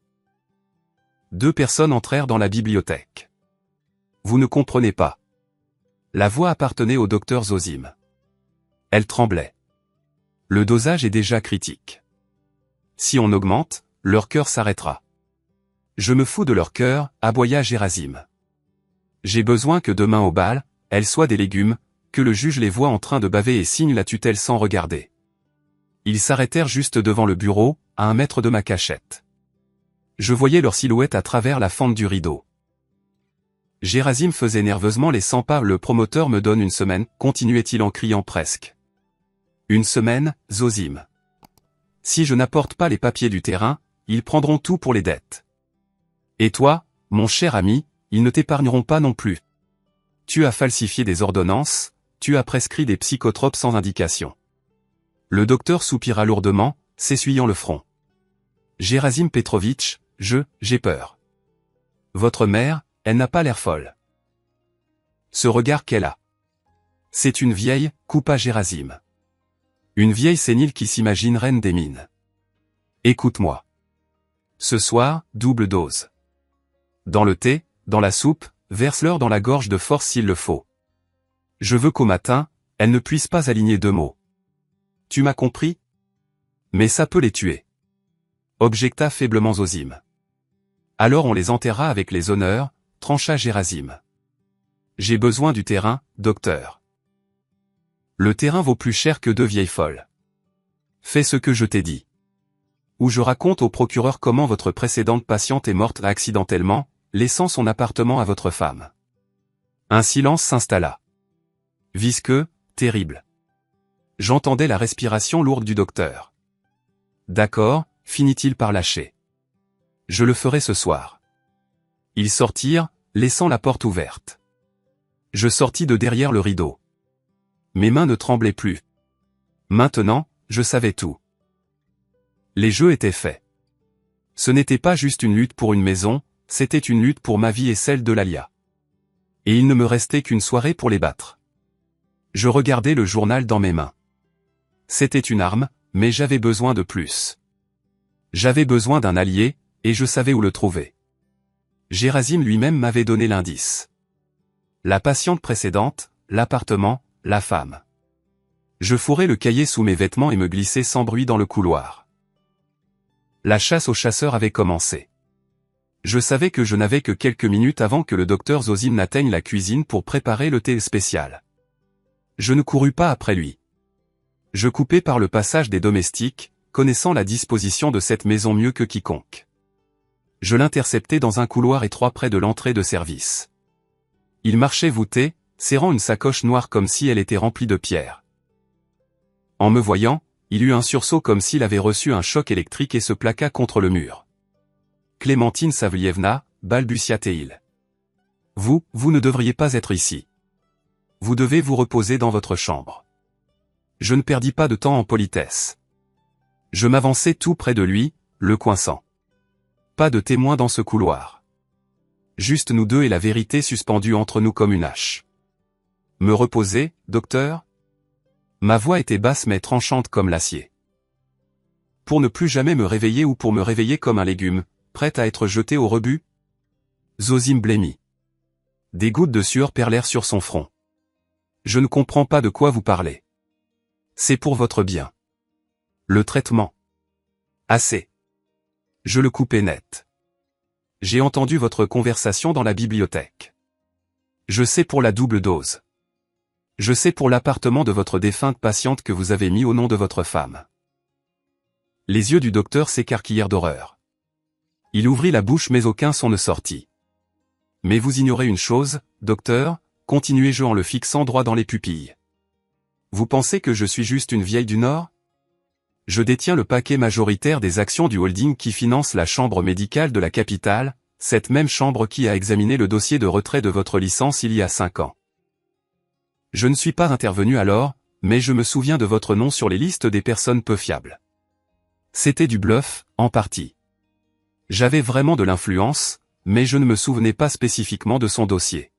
2 personnes entrèrent dans la bibliothèque. Vous ne comprenez pas. La voix appartenait au docteur Zosime. Elle tremblait. Le dosage est déjà critique. Si on augmente, leur cœur s'arrêtera. Je me fous de leur cœur, aboya Gerasim. J'ai besoin que demain au bal, elles soient des légumes, que le juge les voie en train de baver et signe la tutelle sans regarder. Ils s'arrêtèrent juste devant le bureau, à 1 mètre de ma cachette. Je voyais leur silhouette à travers la fente du rideau. Gerasim faisait nerveusement les 100 pas. Le promoteur me donne une semaine, continuait-il en criant presque. Une semaine, Zosime. Si je n'apporte pas les papiers du terrain, ils prendront tout pour les dettes. Et toi, mon cher ami, ils ne t'épargneront pas non plus. Tu as falsifié des ordonnances, tu as prescrit des psychotropes sans indication. Le docteur soupira lourdement, s'essuyant le front. Gerasim Petrovitch, j'ai peur. Votre mère, elle n'a pas l'air folle. Ce regard qu'elle a. C'est une vieille, coupa Gerasim. Une vieille sénile qui s'imagine reine des mines. Écoute-moi. Ce soir, double dose. Dans le thé, dans la soupe, verse-leur dans la gorge de force s'il le faut. Je veux qu'au matin, elle ne puisse pas aligner 2 mots. Tu m'as compris? Mais ça peut les tuer. Objecta faiblement Zosime. Alors on les enterra avec les honneurs, trancha Gerasim. J'ai besoin du terrain, docteur. Le terrain vaut plus cher que 2 vieilles folles. Fais ce que je t'ai dit. Ou je raconte au procureur comment votre précédente patiente est morte accidentellement, laissant son appartement à votre femme. Un silence s'installa. Visqueux, terrible. J'entendais la respiration lourde du docteur. D'accord, finit-il par lâcher. Je le ferai ce soir. Ils sortirent, laissant la porte ouverte. Je sortis de derrière le rideau. Mes mains ne tremblaient plus. Maintenant, je savais tout. Les jeux étaient faits. Ce n'était pas juste une lutte pour une maison, c'était une lutte pour ma vie et celle de l'Alia. Et il ne me restait qu'une soirée pour les battre. Je regardais le journal dans mes mains. C'était une arme, mais j'avais besoin de plus. J'avais besoin d'un allié, et je savais où le trouver. Gerasim lui-même m'avait donné l'indice. La patiente précédente, l'appartement, la femme. Je fourrais le cahier sous mes vêtements et me glissais sans bruit dans le couloir. La chasse aux chasseurs avait commencé. Je savais que je n'avais que quelques minutes avant que le docteur Zosime n'atteigne la cuisine pour préparer le thé spécial. Je ne courus pas après lui. Je coupai par le passage des domestiques, connaissant la disposition de cette maison mieux que quiconque. Je l'interceptai dans un couloir étroit près de l'entrée de service. Il marchait voûté, serrant une sacoche noire comme si elle était remplie de pierres. En me voyant, il eut un sursaut comme s'il avait reçu un choc électrique et se plaqua contre le mur. « Clémentine Savlievna » balbutia-t-il. « Vous ne devriez pas être ici. Vous devez vous reposer dans votre chambre. » Je ne perdis pas de temps en politesse. Je m'avançai tout près de lui, le coinçant. Pas de témoin dans ce couloir. Juste nous deux et la vérité suspendue entre nous comme une hache. « Me reposer, docteur ?» Ma voix était basse mais tranchante comme l'acier. Pour ne plus jamais me réveiller ou pour me réveiller comme un légume, prêt à être jeté au rebut? Zosim blêmit. Des gouttes de sueur perlèrent sur son front. Je ne comprends pas de quoi vous parlez. C'est pour votre bien. Le traitement. Assez. Je le coupai net. J'ai entendu votre conversation dans la bibliothèque. Je sais pour la double dose. Je sais pour l'appartement de votre défunte patiente que vous avez mis au nom de votre femme. Les yeux du docteur s'écarquillèrent d'horreur. Il ouvrit la bouche mais aucun son ne sortit. Mais vous ignorez une chose, docteur, continuai-je en le fixant droit dans les pupilles. Vous pensez que je suis juste une vieille du Nord? Je détiens le paquet majoritaire des actions du holding qui finance la chambre médicale de la capitale, cette même chambre qui a examiné le dossier de retrait de votre licence il y a 5 ans. Je ne suis pas intervenu alors, mais je me souviens de votre nom sur les listes des personnes peu fiables. C'était du bluff, en partie. J'avais vraiment de l'influence, mais je ne me souvenais pas spécifiquement de son dossier.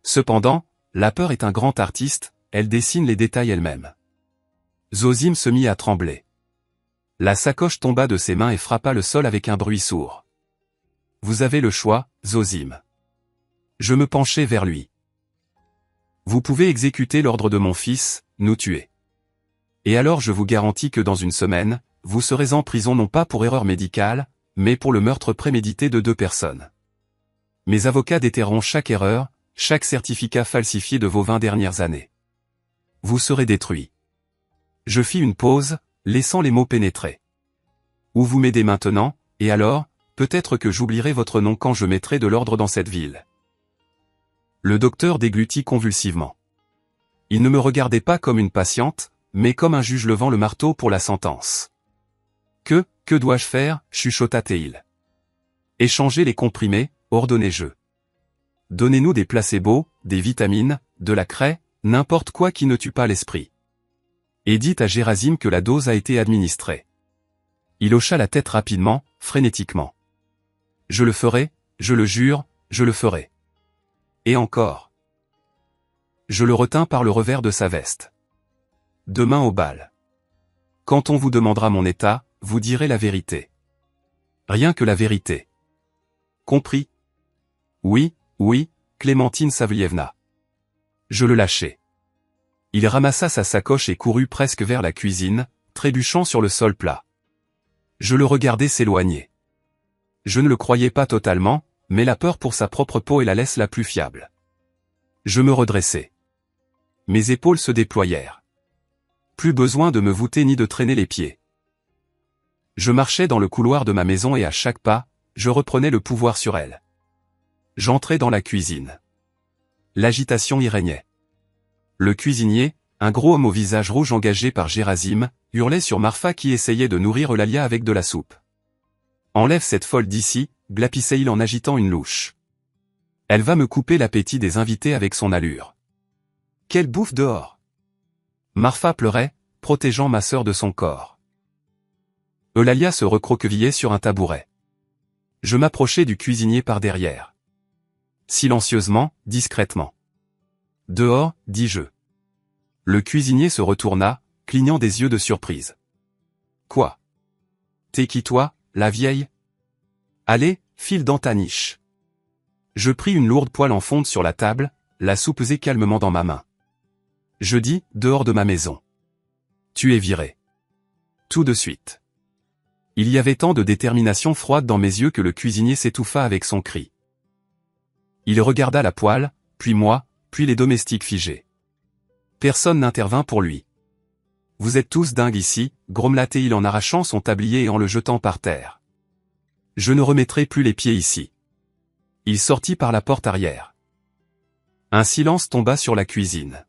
Cependant, la peur est un grand artiste, elle dessine les détails elle-même. Zosim se mit à trembler. La sacoche tomba de ses mains et frappa le sol avec un bruit sourd. Vous avez le choix, Zosim. Je me penchai vers lui. Vous pouvez exécuter l'ordre de mon fils, nous tuer. Et alors je vous garantis que dans une semaine, vous serez en prison non pas pour erreur médicale, mais pour le meurtre prémédité de 2 personnes. Mes avocats déterreront chaque erreur, chaque certificat falsifié de vos 20 dernières années. Vous serez détruit. Je fis une pause, laissant les mots pénétrer. Où vous m'aidez maintenant, et alors, peut-être que j'oublierai votre nom quand je mettrai de l'ordre dans cette ville. Le docteur déglutit convulsivement. Il ne me regardait pas comme une patiente, mais comme un juge levant le marteau pour la sentence. Que dois-je faire, chuchota-t-il. Échanger les comprimés, ordonnai-je. Donnez-nous des placebos, des vitamines, de la craie, n'importe quoi qui ne tue pas l'esprit. Et dites à Gerasim que la dose a été administrée. Il hocha la tête rapidement, frénétiquement. Je le ferai, je le jure, je le ferai. Et encore. Je le retins par le revers de sa veste. Demain au bal. Quand on vous demandera mon état, vous direz la vérité. Rien que la vérité. Compris? Oui, Clémentine Savlievna. Je le lâchai. Il ramassa sa sacoche et courut presque vers la cuisine, trébuchant sur le sol plat. Je le regardai s'éloigner. Je ne le croyais pas totalement, mais la peur pour sa propre peau est la laisse la plus fiable. Je me redressai. Mes épaules se déployèrent. Plus besoin de me voûter ni de traîner les pieds. Je marchais dans le couloir de ma maison et à chaque pas, je reprenais le pouvoir sur elle. J'entrai dans la cuisine. L'agitation y régnait. Le cuisinier, un gros homme au visage rouge engagé par Gerasim, hurlait sur Marfa qui essayait de nourrir Eulalia avec de la soupe. « Enlève cette folle d'ici », glapissait-il en agitant une louche. « Elle va me couper l'appétit des invités avec son allure. »« Quelle bouffe dehors !» Marfa pleurait, protégeant ma sœur de son corps. Eulalia se recroquevillait sur un tabouret. Je m'approchai du cuisinier par derrière. Silencieusement, discrètement. « Dehors, dis-je. » Le cuisinier se retourna, clignant des yeux de surprise. « Quoi? T'es qui toi, la vieille? Allez, file dans ta niche. » Je pris une lourde poêle en fonte sur la table, la soupe pesait calmement dans ma main. Je dis, dehors de ma maison. Tu es viré. Tout de suite. Il y avait tant de détermination froide dans mes yeux que le cuisinier s'étouffa avec son cri. Il regarda la poêle, puis moi, puis les domestiques figés. Personne n'intervint pour lui. Vous êtes tous dingues ici, grommela-t-il en arrachant son tablier et en le jetant par terre. Je ne remettrai plus les pieds ici. Il sortit par la porte arrière. Un silence tomba sur la cuisine.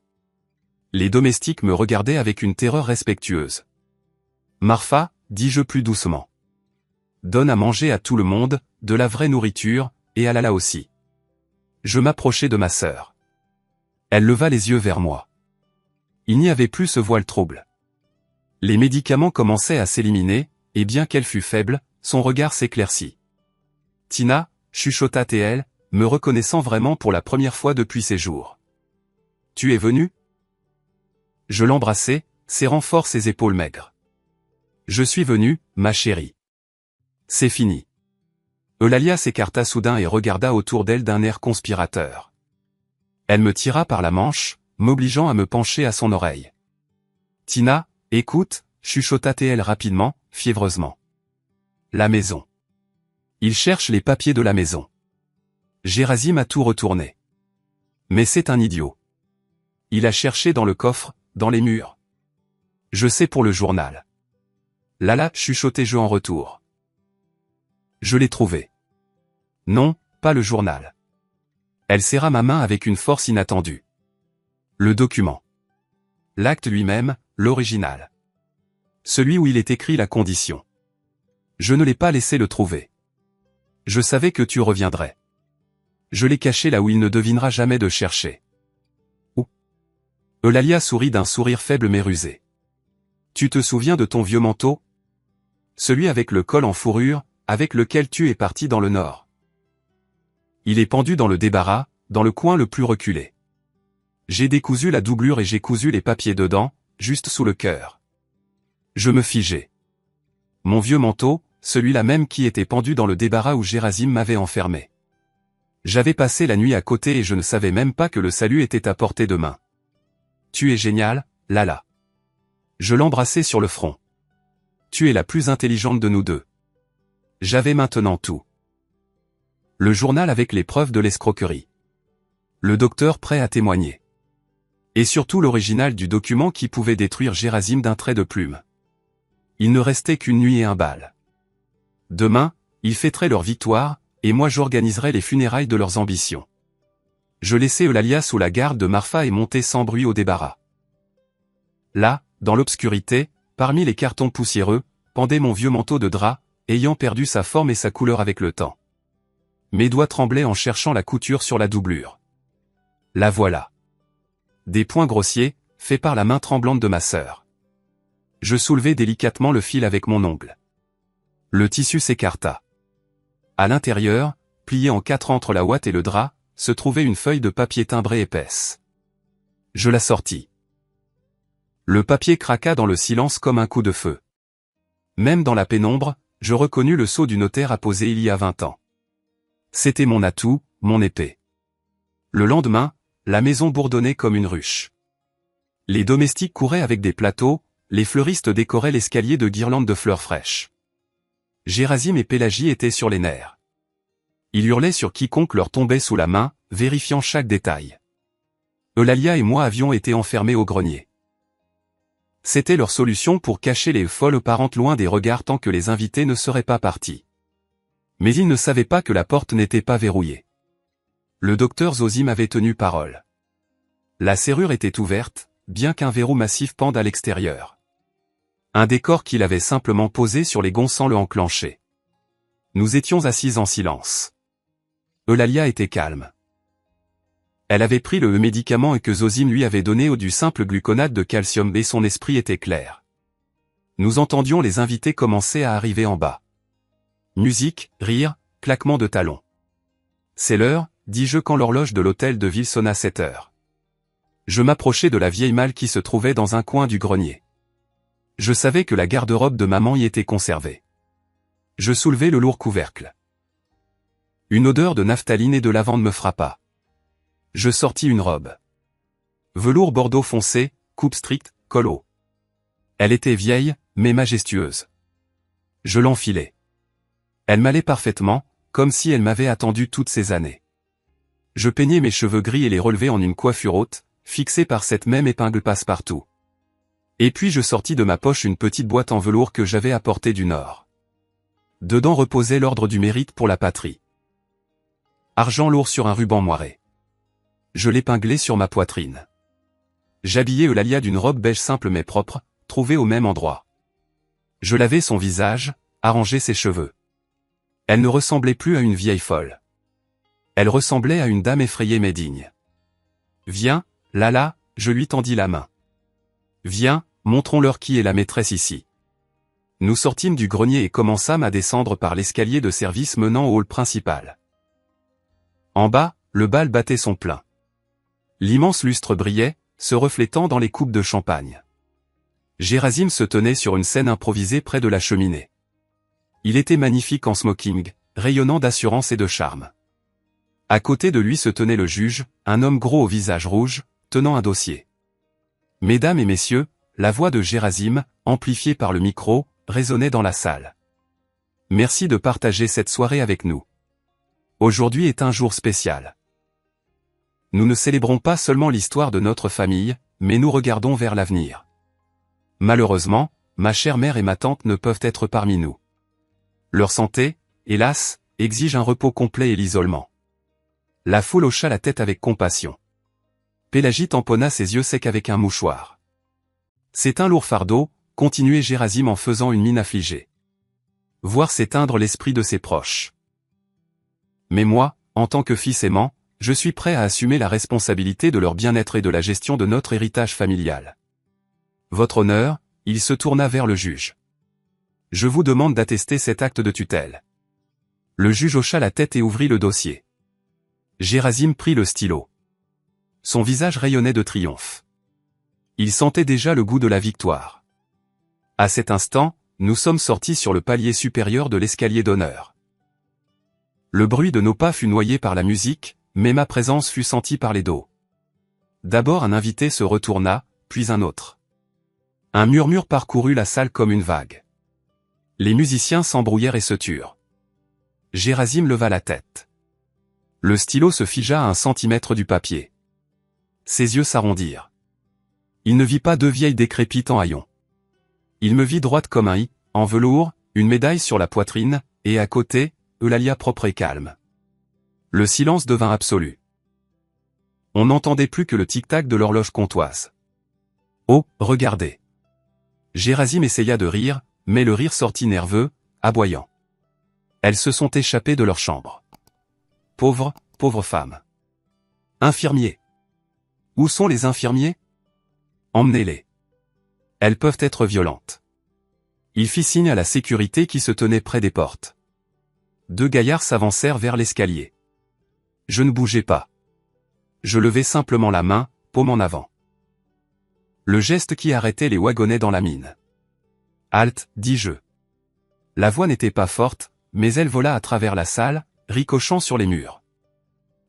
Les domestiques me regardaient avec une terreur respectueuse. Marfa, dis-je plus doucement. Donne à manger à tout le monde, de la vraie nourriture, et à Lala aussi. Je m'approchai de ma sœur. Elle leva les yeux vers moi. Il n'y avait plus ce voile trouble. Les médicaments commençaient à s'éliminer, et bien qu'elle fût faible, son regard s'éclaircit. Tina, chuchota-t-elle, me reconnaissant vraiment pour la première fois depuis ces jours. Tu es venu? Je l'embrassai, serrant fort ses épaules maigres. Je suis venu, ma chérie. C'est fini. Eulalia s'écarta soudain et regarda autour d'elle d'un air conspirateur. Elle me tira par la manche, m'obligeant à me pencher à son oreille. Tina, écoute, chuchota-t-elle rapidement, fiévreusement. La maison. Il cherche les papiers de la maison. Gerasim a tout retourné. Mais c'est un idiot. Il a cherché dans le coffre, dans les murs. Je sais pour le journal. Lala, chuchotai-je en retour. Je l'ai trouvé. Non, pas le journal. Elle serra ma main avec une force inattendue. Le document. L'acte lui-même, l'original. Celui où il est écrit la condition. Je ne l'ai pas laissé le trouver. Je savais que tu reviendrais. Je l'ai caché là où il ne devinera jamais de chercher. Où? Eulalia sourit d'un sourire faible mais rusé. Tu te souviens de ton vieux manteau? Celui avec le col en fourrure, avec lequel tu es parti dans le nord. Il est pendu dans le débarras, dans le coin le plus reculé. J'ai décousu la doublure et j'ai cousu les papiers dedans, juste sous le cœur. Je me figeai. Mon vieux manteau, celui-là même qui était pendu dans le débarras où Gerasim m'avait enfermé. J'avais passé la nuit à côté et je ne savais même pas que le salut était à portée de main. Tu es génial, Lala. Je l'embrassai sur le front. Tu es la plus intelligente de nous deux. J'avais maintenant tout. Le journal avec les preuves de l'escroquerie. Le docteur prêt à témoigner. Et surtout l'original du document qui pouvait détruire Gerasim d'un trait de plume. Il ne restait qu'une nuit et un bal. Demain, ils fêteraient leur victoire, et moi j'organiserais les funérailles de leurs ambitions. Je laissai Eulalia sous la garde de Marfa et montai sans bruit au débarras. Là, dans l'obscurité, parmi les cartons poussiéreux, pendait mon vieux manteau de drap, ayant perdu sa forme et sa couleur avec le temps. Mes doigts tremblaient en cherchant la couture sur la doublure. La voilà. Des points grossiers, faits par la main tremblante de ma sœur. Je soulevai délicatement le fil avec mon ongle. Le tissu s'écarta. À l'intérieur, plié en 4 entre la ouate et le drap, se trouvait une feuille de papier timbré épaisse. Je la sortis. Le papier craqua dans le silence comme un coup de feu. Même dans la pénombre, je reconnus le sceau du notaire apposé il y a 20 ans. C'était mon atout, mon épée. Le lendemain, la maison bourdonnait comme une ruche. Les domestiques couraient avec des plateaux, les fleuristes décoraient l'escalier de guirlandes de fleurs fraîches. Gerasim et Pélagie étaient sur les nerfs. Ils hurlaient sur quiconque leur tombait sous la main, vérifiant chaque détail. Eulalia et moi avions été enfermés au grenier. C'était leur solution pour cacher les folles parentes loin des regards tant que les invités ne seraient pas partis. Mais ils ne savaient pas que la porte n'était pas verrouillée. Le docteur Zosim avait tenu parole. La serrure était ouverte, bien qu'un verrou massif pende à l'extérieur. Un décor qu'il avait simplement posé sur les gonds sans le enclencher. Nous étions assis en silence. Eulalia était calme. Elle avait pris le médicament et que Zosim lui avait donné au du simple gluconate de calcium et son esprit était clair. Nous entendions les invités commencer à arriver en bas. Musique, rire, claquement de talons. C'est l'heure, dis-je quand l'horloge de l'hôtel de ville sonna 7 heures. Je m'approchai de la vieille malle qui se trouvait dans un coin du grenier. Je savais que la garde-robe de maman y était conservée. Je soulevai le lourd couvercle. Une odeur de naphtaline et de lavande me frappa. Je sortis une robe. Velours bordeaux foncé, coupe stricte, col haut. Elle était vieille, mais majestueuse. Je l'enfilai. Elle m'allait parfaitement, comme si elle m'avait attendu toutes ces années. Je peignai mes cheveux gris et les relevai en une coiffure haute, fixée par cette même épingle passe-partout. Et puis je sortis de ma poche une petite boîte en velours que j'avais apportée du Nord. Dedans reposait l'ordre du mérite pour la patrie. Argent lourd sur un ruban moiré. Je l'épinglai sur ma poitrine. J'habillai Eulalia d'une robe beige simple mais propre, trouvée au même endroit. Je lavai son visage, arrangeai ses cheveux. Elle ne ressemblait plus à une vieille folle. Elle ressemblait à une dame effrayée mais digne. « Viens, Lala », je lui tendis la main. « Viens, montrons-leur qui est la maîtresse ici. » Nous sortîmes du grenier et commençâmes à descendre par l'escalier de service menant au hall principal. En bas, le bal battait son plein. L'immense lustre brillait, se reflétant dans les coupes de champagne. Gerasim se tenait sur une scène improvisée près de la cheminée. Il était magnifique en smoking, rayonnant d'assurance et de charme. À côté de lui se tenait le juge, un homme gros au visage rouge, tenant un dossier. Mesdames et messieurs, la voix de Gerasim, amplifiée par le micro, résonnait dans la salle. Merci de partager cette soirée avec nous. Aujourd'hui est un jour spécial. Nous ne célébrons pas seulement l'histoire de notre famille, mais nous regardons vers l'avenir. Malheureusement, ma chère mère et ma tante ne peuvent être parmi nous. Leur santé, hélas, exige un repos complet et l'isolement. La foule hocha la tête avec compassion. Pélagie tamponna ses yeux secs avec un mouchoir. C'est un lourd fardeau, continuait Gerasim en faisant une mine affligée. Voir s'éteindre l'esprit de ses proches. Mais moi, en tant que fils aimant, je suis prêt à assumer la responsabilité de leur bien-être et de la gestion de notre héritage familial. Votre honneur, il se tourna vers le juge. Je vous demande d'attester cet acte de tutelle. Le juge hocha la tête et ouvrit le dossier. Gerasim prit le stylo. Son visage rayonnait de triomphe. Il sentait déjà le goût de la victoire. À cet instant, nous sommes sortis sur le palier supérieur de l'escalier d'honneur. Le bruit de nos pas fut noyé par la musique, mais ma présence fut sentie par les dos. D'abord un invité se retourna, puis un autre. Un murmure parcourut la salle comme une vague. Les musiciens s'embrouillèrent et se turent. Gerasim leva la tête. Le stylo se figea à 1 centimètre du papier. Ses yeux s'arrondirent. Il ne vit pas deux vieilles décrépites en haillons. Il me vit droite comme un i, en velours, une médaille sur la poitrine, et à côté, Eulalia propre et calme. Le silence devint absolu. On n'entendait plus que le tic-tac de l'horloge comtoise. Oh, regardez. Gerasim essaya de rire, mais le rire sortit nerveux, aboyant. Elles se sont échappées de leur chambre. Pauvres femmes. Infirmiers. Où sont les infirmiers? Emmenez-les. Elles peuvent être violentes. Il fit signe à la sécurité qui se tenait près des portes. 2 gaillards s'avancèrent vers l'escalier. Je ne bougeais pas. Je levai simplement la main, paume en avant. Le geste qui arrêtait les wagonnets dans la mine. Halte, dis-je. La voix n'était pas forte, mais elle vola à travers la salle, ricochant sur les murs.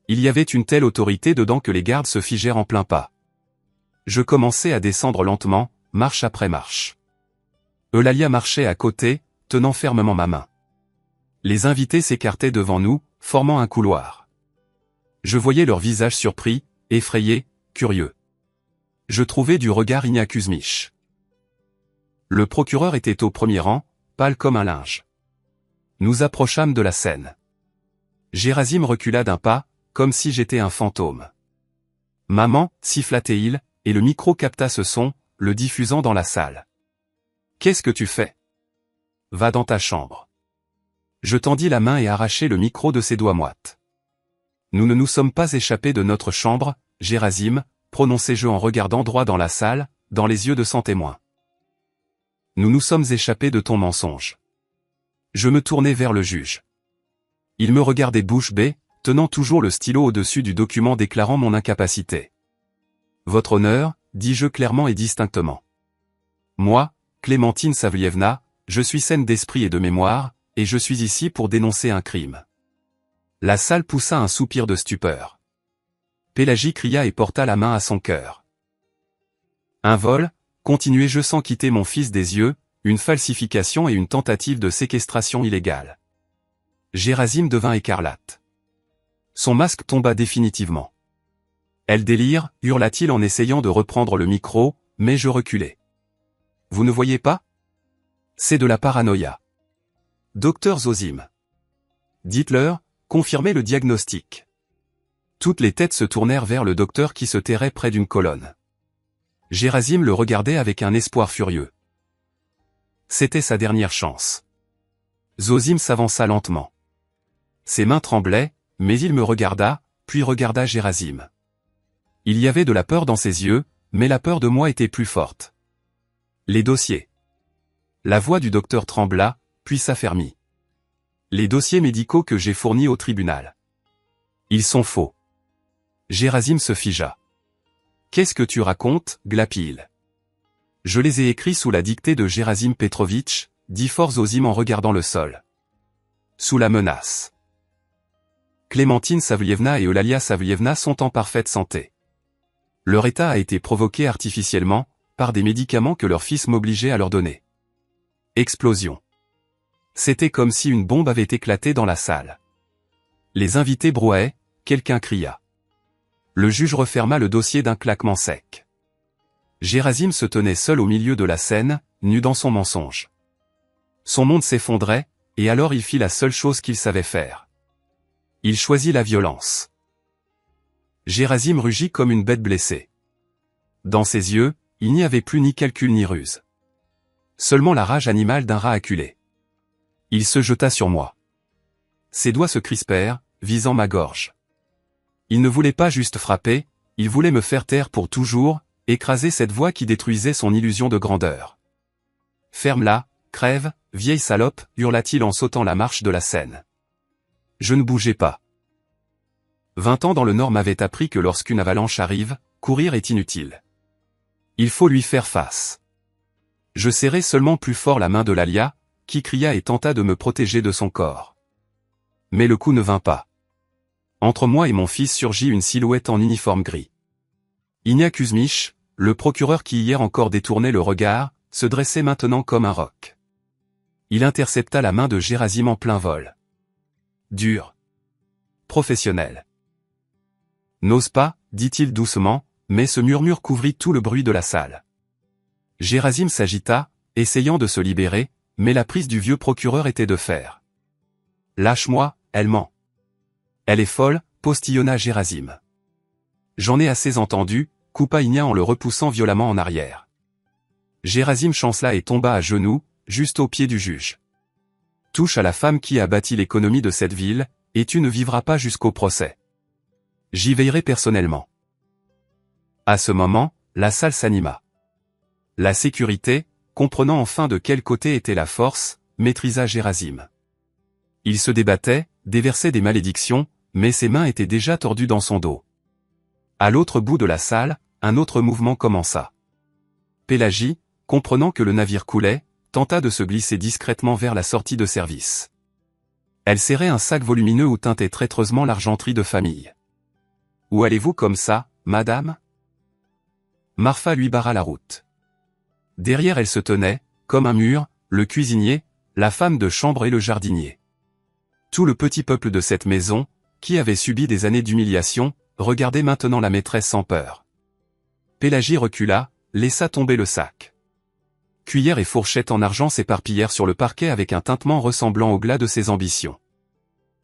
Il y avait une telle autorité dedans que les gardes se figèrent en plein pas. Je commençai à descendre lentement, marche après marche. Eulalia marchait à côté, tenant fermement ma main. Les invités s'écartaient devant nous, formant un couloir. Je voyais leurs visages surpris, effrayés, curieux. Je trouvais du regard Ignac Kuzmich. Le procureur était au premier rang, pâle comme un linge. Nous approchâmes de la scène. Gerasim recula d'un pas, comme si j'étais un fantôme. Maman, siffla-t-il, et le micro capta ce son, le diffusant dans la salle. Qu'est-ce que tu fais? Va dans ta chambre. Je tendis la main et arrachai le micro de ses doigts moites. Nous ne nous sommes pas échappés de notre chambre, Gerasim, prononçai-je en regardant droit dans la salle, dans les yeux de 100 témoins. Nous nous sommes échappés de ton mensonge. Je me tournai vers le juge. Il me regardait bouche bée, tenant toujours le stylo au-dessus du document déclarant mon incapacité. Votre honneur, dis-je clairement et distinctement. Moi, Clémentine Savlievna, je suis saine d'esprit et de mémoire, et je suis ici pour dénoncer un crime. La salle poussa un soupir de stupeur. Pélagie cria et porta la main à son cœur. Un vol, continuai-je sans quitter mon fils des yeux, une falsification et une tentative de séquestration illégale. Gerasim devint écarlate. Son masque tomba définitivement. Elle délire, hurla-t-il en essayant de reprendre le micro, mais je reculai. Vous ne voyez pas? C'est de la paranoïa. Docteur Zosime. Dites-leur, confirmez le diagnostic. Toutes les têtes se tournèrent vers le docteur qui se terrait près d'une colonne. Gerasim le regardait avec un espoir furieux. C'était sa dernière chance. Zosime s'avança lentement. Ses mains tremblaient, mais il me regarda, puis regarda Gerasim. Il y avait de la peur dans ses yeux, mais la peur de moi était plus forte. Les dossiers. La voix du docteur trembla, puis s'affermit. Les dossiers médicaux que j'ai fournis au tribunal. Ils sont faux. Gerasim se figea. Qu'est-ce que tu racontes, glapit-il. Je les ai écrits sous la dictée de Gerasim Petrovitch, dit fort Zosime en regardant le sol. Sous la menace. Clémentine Savlievna et Eulalia Savlievna sont en parfaite santé. Leur état a été provoqué artificiellement, par des médicaments que leur fils m'obligeait à leur donner. Explosion. C'était comme si une bombe avait éclaté dans la salle. Les invités brouaient, quelqu'un cria. Le juge referma le dossier d'un claquement sec. Gerasim se tenait seul au milieu de la scène, nu dans son mensonge. Son monde s'effondrait, et alors il fit la seule chose qu'il savait faire. Il choisit la violence. Gerasim rugit comme une bête blessée. Dans ses yeux, il n'y avait plus ni calcul ni ruse. Seulement la rage animale d'un rat acculé. Il se jeta sur moi. Ses doigts se crispèrent, visant ma gorge. Il ne voulait pas juste frapper, il voulait me faire taire pour toujours, écraser cette voix qui détruisait son illusion de grandeur. Ferme-la, crève, vieille salope, hurla-t-il en sautant la marche de la scène. Je ne bougeais pas. 20 ans dans le Nord m'avaient appris que lorsqu'une avalanche arrive, courir est inutile. Il faut lui faire face. Je serrai seulement plus fort la main de Lalia, qui cria et tenta de me protéger de son corps. Mais le coup ne vint pas. Entre moi et mon fils surgit une silhouette en uniforme gris. Inia Kuzmich, le procureur qui hier encore détournait le regard, se dressait maintenant comme un roc. Il intercepta la main de Gerasim en plein vol. Dur. Professionnel. N'ose pas, dit-il doucement, mais ce murmure couvrit tout le bruit de la salle. Gerasim s'agita, essayant de se libérer, mais la prise du vieux procureur était de fer. Lâche-moi, elle ment. Elle est folle, postillonna Gerasim. J'en ai assez entendu, coupa Inia en le repoussant violemment en arrière. Gerasim chancela et tomba à genoux, juste aux pieds du juge. Touche à la femme qui a bâti l'économie de cette ville, et tu ne vivras pas jusqu'au procès. J'y veillerai personnellement. À ce moment, la salle s'anima. La sécurité, comprenant enfin de quel côté était la force, maîtrisa Gerasim. Il se débattait, déversait des malédictions, mais ses mains étaient déjà tordues dans son dos. À l'autre bout de la salle, un autre mouvement commença. Pélagie, comprenant que le navire coulait, tenta de se glisser discrètement vers la sortie de service. Elle serrait un sac volumineux où teintait traîtreusement l'argenterie de famille. « Où allez-vous comme ça, madame ?» Marfa lui barra la route. Derrière elle se tenait, comme un mur, le cuisinier, la femme de chambre et le jardinier. Tout le petit peuple de cette maison, qui avait subi des années d'humiliation, regardait maintenant la maîtresse sans peur. Pélagie recula, laissa tomber le sac. Cuillère et fourchette en argent s'éparpillèrent sur le parquet avec un tintement ressemblant au glas de ses ambitions.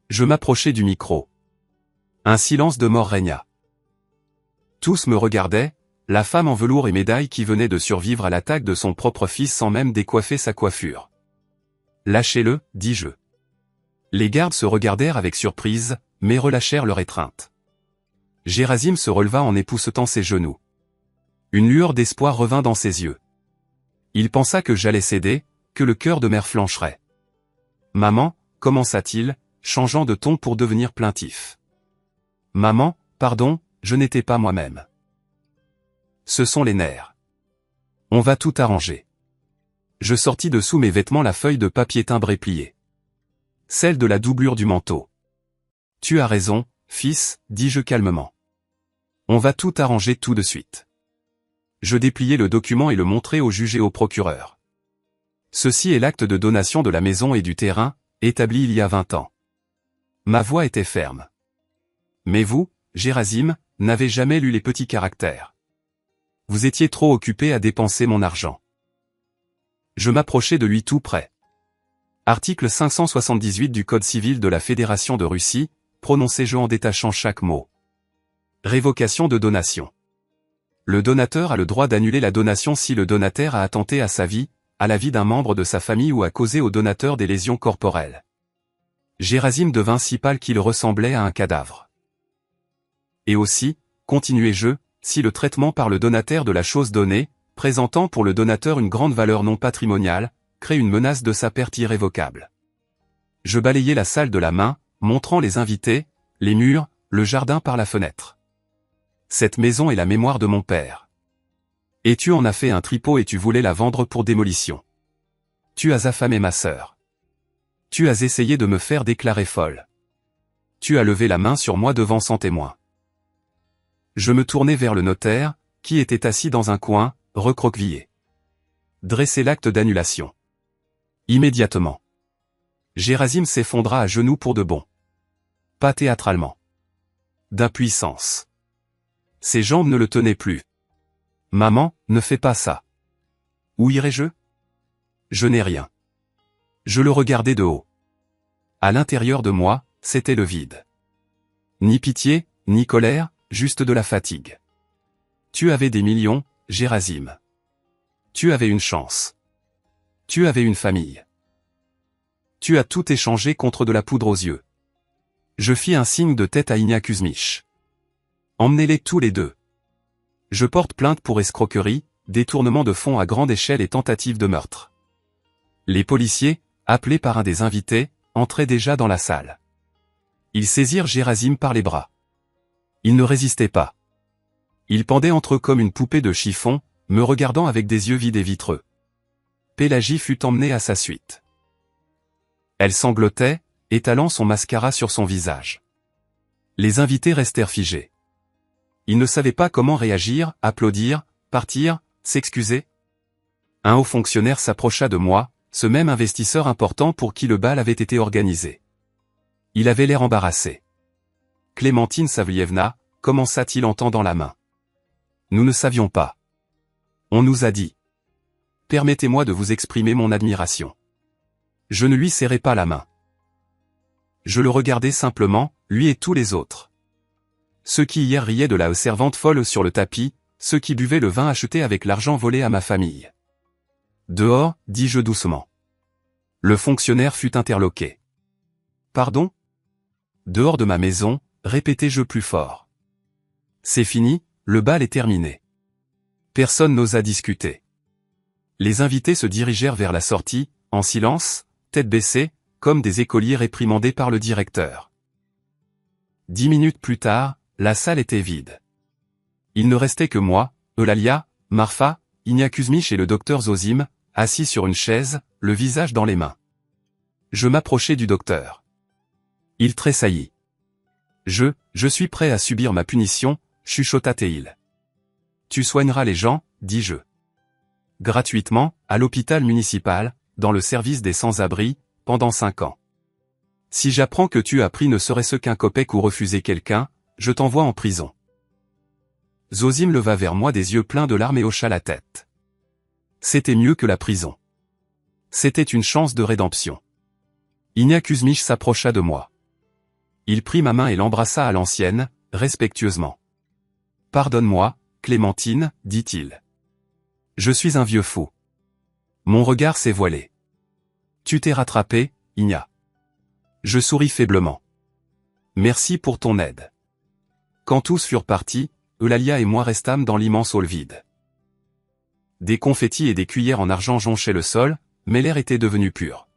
Je m'approchai du micro. Un silence de mort régna. Tous me regardaient, la femme en velours et médaille qui venait de survivre à l'attaque de son propre fils sans même décoiffer sa coiffure. « Lâchez-le, dis-je. » Les gardes se regardèrent avec surprise, mais relâchèrent leur étreinte. Gerasim se releva en époussetant ses genoux. Une lueur d'espoir revint dans ses yeux. Il pensa que j'allais céder, que le cœur de mère flancherait. « Maman, » commença-t-il, changeant de ton pour devenir plaintif. « Maman, pardon, je n'étais pas moi-même. Ce sont les nerfs. On va tout arranger. » Je sortis de sous mes vêtements la feuille de papier timbré pliée. Celle de la doublure du manteau. « Tu as raison, fils, dis-je calmement. On va tout arranger tout de suite. » Je dépliai le document et le montrai au juge et au procureur. Ceci est l'acte de donation de la maison et du terrain, établi il y a 20 ans. Ma voix était ferme. Mais vous, Gerasim, n'avez jamais lu les petits caractères. Vous étiez trop occupé à dépenser mon argent. Je m'approchai de lui tout près. Article 578 du Code civil de la Fédération de Russie, prononcez-je en détachant chaque mot. Révocation de donation. Le donateur a le droit d'annuler la donation si le donataire a attenté à sa vie, à la vie d'un membre de sa famille ou a causé au donateur des lésions corporelles. Gerasim devint si pâle qu'il ressemblait à un cadavre. Et aussi, continuai-je, si le traitement par le donataire de la chose donnée, présentant pour le donateur une grande valeur non patrimoniale, crée une menace de sa perte irrévocable. Je balayai la salle de la main, montrant les invités, les murs, le jardin par la fenêtre. Cette maison est la mémoire de mon père. Et tu en as fait un tripot et tu voulais la vendre pour démolition. Tu as affamé ma sœur. Tu as essayé de me faire déclarer folle. Tu as levé la main sur moi devant 100 témoins. Je me tournai vers le notaire, qui était assis dans un coin, recroquevillé. Dressez l'acte d'annulation. Immédiatement. Gerasim s'effondra à genoux pour de bon. Pas théâtralement. D'impuissance. Ses jambes ne le tenaient plus. Maman, ne fais pas ça. Où irai-je? Je n'ai rien. Je le regardais de haut. À l'intérieur de moi, c'était le vide. Ni pitié, ni colère, juste de la fatigue. Tu avais des millions, Gerasim. Tu avais une chance. Tu avais une famille. Tu as tout échangé contre de la poudre aux yeux. Je fis un signe de tête à Inia Kuzmich. Emmenez-les tous les deux. Je porte plainte pour escroquerie, détournement de fonds à grande échelle et tentative de meurtre. Les policiers, appelés par un des invités, entraient déjà dans la salle. Ils saisirent Gerasim par les bras. Il ne résistait pas. Il pendait entre eux comme une poupée de chiffon, me regardant avec des yeux vides et vitreux. Pélagie fut emmenée à sa suite. Elle sanglotait, étalant son mascara sur son visage. Les invités restèrent figés. Ils ne savaient pas comment réagir, applaudir, partir, s'excuser. Un haut fonctionnaire s'approcha de moi, ce même investisseur important pour qui le bal avait été organisé. Il avait l'air embarrassé. Clémentine Savlievna, commença-t-il en tendant la main. Nous ne savions pas. On nous a dit. Permettez-moi de vous exprimer mon admiration. Je ne lui serrai pas la main. Je le regardais simplement, lui et tous les autres. Ceux qui hier riaient de la servante folle sur le tapis, ceux qui buvaient le vin acheté avec l'argent volé à ma famille. Dehors, dis-je doucement. Le fonctionnaire fut interloqué. Pardon? Dehors de ma maison, répétai-je plus fort. C'est fini, le bal est terminé. Personne n'osa discuter. Les invités se dirigèrent vers la sortie, en silence, tête baissée, comme des écoliers réprimandés par le directeur. 10 minutes plus tard, la salle était vide. Il ne restait que moi, Eulalia, Marfa, Inia Kuzmich et le docteur Zosim, assis sur une chaise, le visage dans les mains. Je m'approchai du docteur. Il tressaillit. Je suis prêt à subir ma punition, chuchota-t-il. Tu soigneras les gens, dis-je. Gratuitement, à l'hôpital municipal, dans le service des sans-abri, pendant 5 ans. Si j'apprends que tu as pris ne serait-ce qu'un copec ou refusé quelqu'un, je t'envoie en prison. Zosim leva vers moi des yeux pleins de larmes et hocha la tête. C'était mieux que la prison. C'était une chance de rédemption. Inia Kuzmich s'approcha de moi. Il prit ma main et l'embrassa à l'ancienne, respectueusement. Pardonne-moi, Clémentine, dit-il. Je suis un vieux fou. Mon regard s'est voilé. Tu t'es rattrapé, Inia. Je souris faiblement. Merci pour ton aide. Quand tous furent partis, Eulalia et moi restâmes dans l'immense hall vide. Des confettis et des cuillères en argent jonchaient le sol, mais l'air était devenu pur.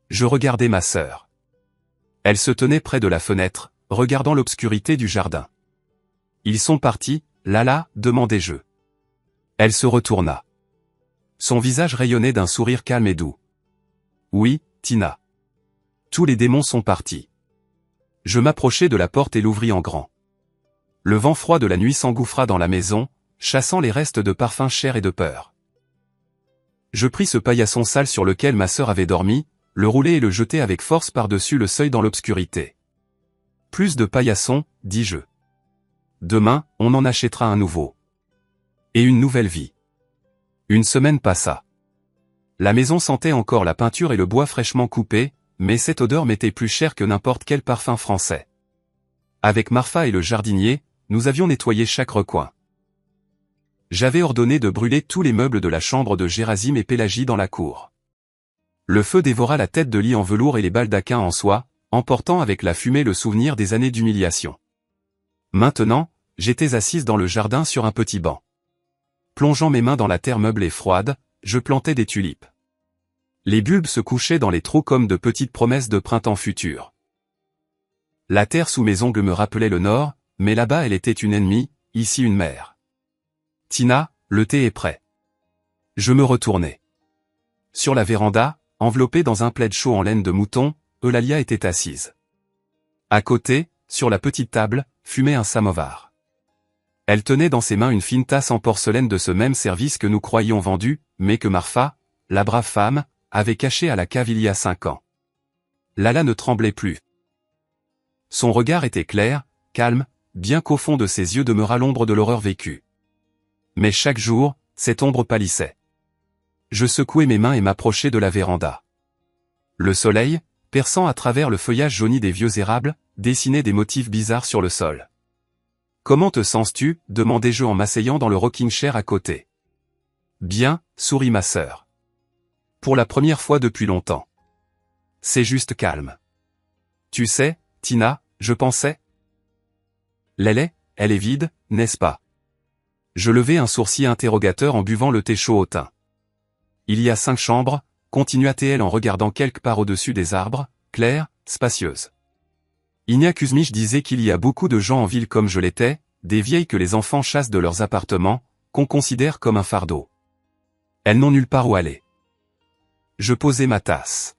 Je regardais ma sœur. Elle se tenait près de la fenêtre, regardant l'obscurité du jardin. Ils sont partis, Lala, demandai-je. Elle se retourna. Son visage rayonnait d'un sourire calme et doux. Oui, Tina. Tous les démons sont partis. Je m'approchai de la porte et l'ouvris en grand. Le vent froid de la nuit s'engouffra dans la maison, chassant les restes de parfum cher et de peur. Je pris ce paillasson sale sur lequel ma sœur avait dormi, le roulai et le jetai avec force par-dessus le seuil dans l'obscurité. Plus de paillasson, dis-je. Demain, on en achètera un nouveau. Et une nouvelle vie. Une semaine passa. La maison sentait encore la peinture et le bois fraîchement coupé, mais cette odeur m'était plus chère que n'importe quel parfum français. Avec Marfa et le jardinier, nous avions nettoyé chaque recoin. J'avais ordonné de brûler tous les meubles de la chambre de Gérasime et Pélagie dans la cour. Le feu dévora la tête de lit en velours et les baldaquins en soie, emportant avec la fumée le souvenir des années d'humiliation. Maintenant, j'étais assise dans le jardin sur un petit banc. Plongeant mes mains dans la terre meublée froide, je plantais des tulipes. Les bulbes se couchaient dans les trous comme de petites promesses de printemps futur. La terre sous mes ongles me rappelait le nord, mais là-bas elle était une ennemie, ici une mère. Tina, le thé est prêt. Je me retournai. Sur la véranda, enveloppée dans un plaid chaud en laine de mouton, Eulalia était assise. À côté, sur la petite table, fumait un samovar. Elle tenait dans ses mains une fine tasse en porcelaine de ce même service que nous croyions vendu, mais que Marfa, la brave femme, avait caché à la cave il y a 5 ans. Lala ne tremblait plus. Son regard était clair, calme, bien qu'au fond de ses yeux demeurât l'ombre de l'horreur vécue. Mais chaque jour, cette ombre pâlissait. Je secouai mes mains et m'approchai de la véranda. Le soleil, perçant à travers le feuillage jauni des vieux érables, dessinait des motifs bizarres sur le sol. « Comment te sens-tu » demandai-je en m'asseyant dans le rocking chair à côté. « Bien » sourit ma sœur. « Pour la première fois depuis longtemps. C'est juste calme. Tu sais, Tina, je pensais. Elle est vide, n'est-ce pas ?» Je levai un sourcil interrogateur en buvant le thé chaud au thym. « Il y a 5 chambres, continua-t-elle en regardant quelque part au-dessus des arbres, claires, spacieuses. Inia Kuzmich disait qu'il y a beaucoup de gens en ville comme je l'étais, des vieilles que les enfants chassent de leurs appartements, qu'on considère comme un fardeau. Elles n'ont nulle part où aller. » Je posai ma tasse.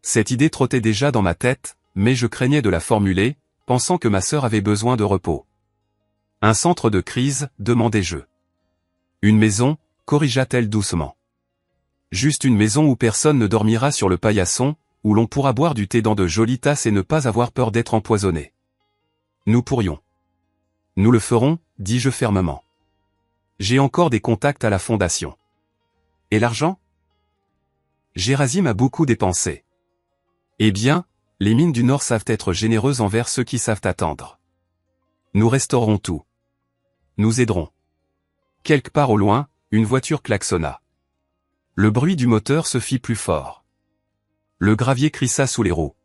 Cette idée trottait déjà dans ma tête, mais je craignais de la formuler, pensant que ma sœur avait besoin de repos. « Un centre de crise » demandai-je. « Une maison » corrigea-t-elle doucement. « Juste une maison où personne ne dormira sur le paillasson, où l'on pourra boire du thé dans de jolies tasses et ne pas avoir peur d'être empoisonné. »« Nous pourrions. »« Nous le ferons » dis-je fermement. « J'ai encore des contacts à la fondation. »« Et l'argent ?» Gérasime a beaucoup dépensé. « Eh bien, les mines du Nord savent être généreuses envers ceux qui savent attendre. Nous restaurerons tout. Nous aiderons. » Quelque part au loin, une voiture klaxonna. Le bruit du moteur se fit plus fort. Le gravier crissa sous les roues.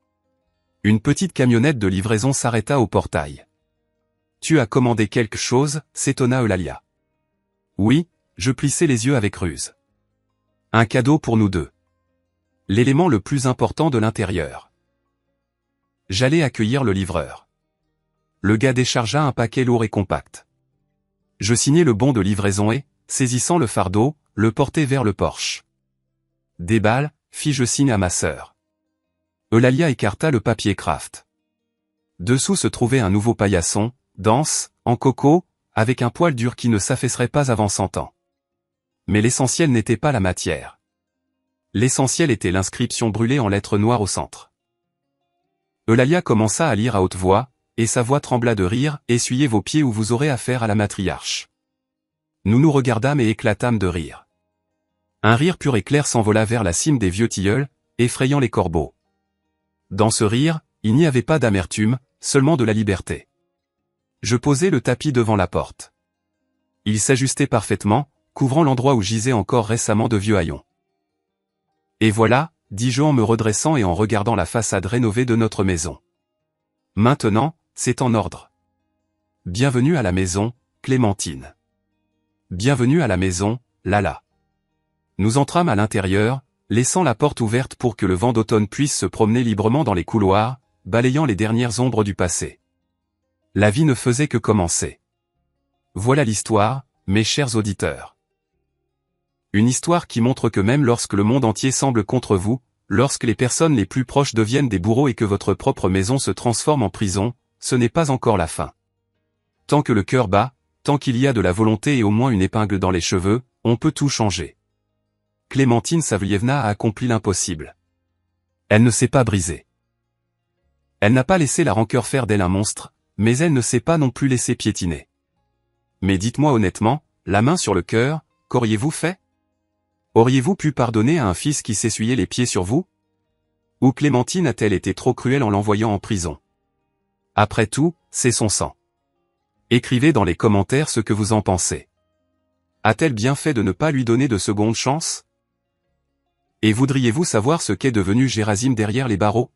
Une petite camionnette de livraison s'arrêta au portail. « Tu as commandé quelque chose » s'étonna Eulalia. « Oui » je plissai les yeux avec ruse. « Un cadeau pour nous deux. L'élément le plus important de l'intérieur. » J'allais accueillir le livreur. Le gars déchargea un paquet lourd et compact. Je signai le bon de livraison et, saisissant le fardeau, le portai vers le porche. « Déballe » fis-je signe à ma sœur. Eulalia écarta le papier craft. Dessous se trouvait un nouveau paillasson, dense, en coco, avec un poil dur qui ne s'affaisserait pas avant 100 ans. Mais l'essentiel n'était pas la matière. L'essentiel était l'inscription brûlée en lettres noires au centre. Eulalia commença à lire à haute voix, et sa voix trembla de rire. « Essuyez vos pieds ou vous aurez affaire à la matriarche. » Nous nous regardâmes et éclatâmes de rire. Un rire pur et clair s'envola vers la cime des vieux tilleuls, effrayant les corbeaux. Dans ce rire, il n'y avait pas d'amertume, seulement de la liberté. Je posai le tapis devant la porte. Il s'ajustait parfaitement, couvrant l'endroit où gisaient encore récemment de vieux haillons. « Et voilà » dis-je en me redressant et en regardant la façade rénovée de notre maison. « Maintenant, c'est en ordre. Bienvenue à la maison, Clémentine. Bienvenue à la maison, Lala. » Nous entrâmes à l'intérieur, laissant la porte ouverte pour que le vent d'automne puisse se promener librement dans les couloirs, balayant les dernières ombres du passé. La vie ne faisait que commencer. Voilà l'histoire, mes chers auditeurs. Une histoire qui montre que même lorsque le monde entier semble contre vous, lorsque les personnes les plus proches deviennent des bourreaux et que votre propre maison se transforme en prison, ce n'est pas encore la fin. Tant que le cœur bat, tant qu'il y a de la volonté et au moins une épingle dans les cheveux, on peut tout changer. Clémentine Savlievna a accompli l'impossible. Elle ne s'est pas brisée. Elle n'a pas laissé la rancœur faire d'elle un monstre, mais elle ne s'est pas non plus laissée piétiner. Mais dites-moi honnêtement, la main sur le cœur, qu'auriez-vous fait ? Auriez-vous pu pardonner à un fils qui s'essuyait les pieds sur vous? Ou Clémentine a-t-elle été trop cruelle en l'envoyant en prison? Après tout, c'est son sang. Écrivez dans les commentaires ce que vous en pensez. A-t-elle bien fait de ne pas lui donner de seconde chance? Et voudriez-vous savoir ce qu'est devenu Gérasime derrière les barreaux?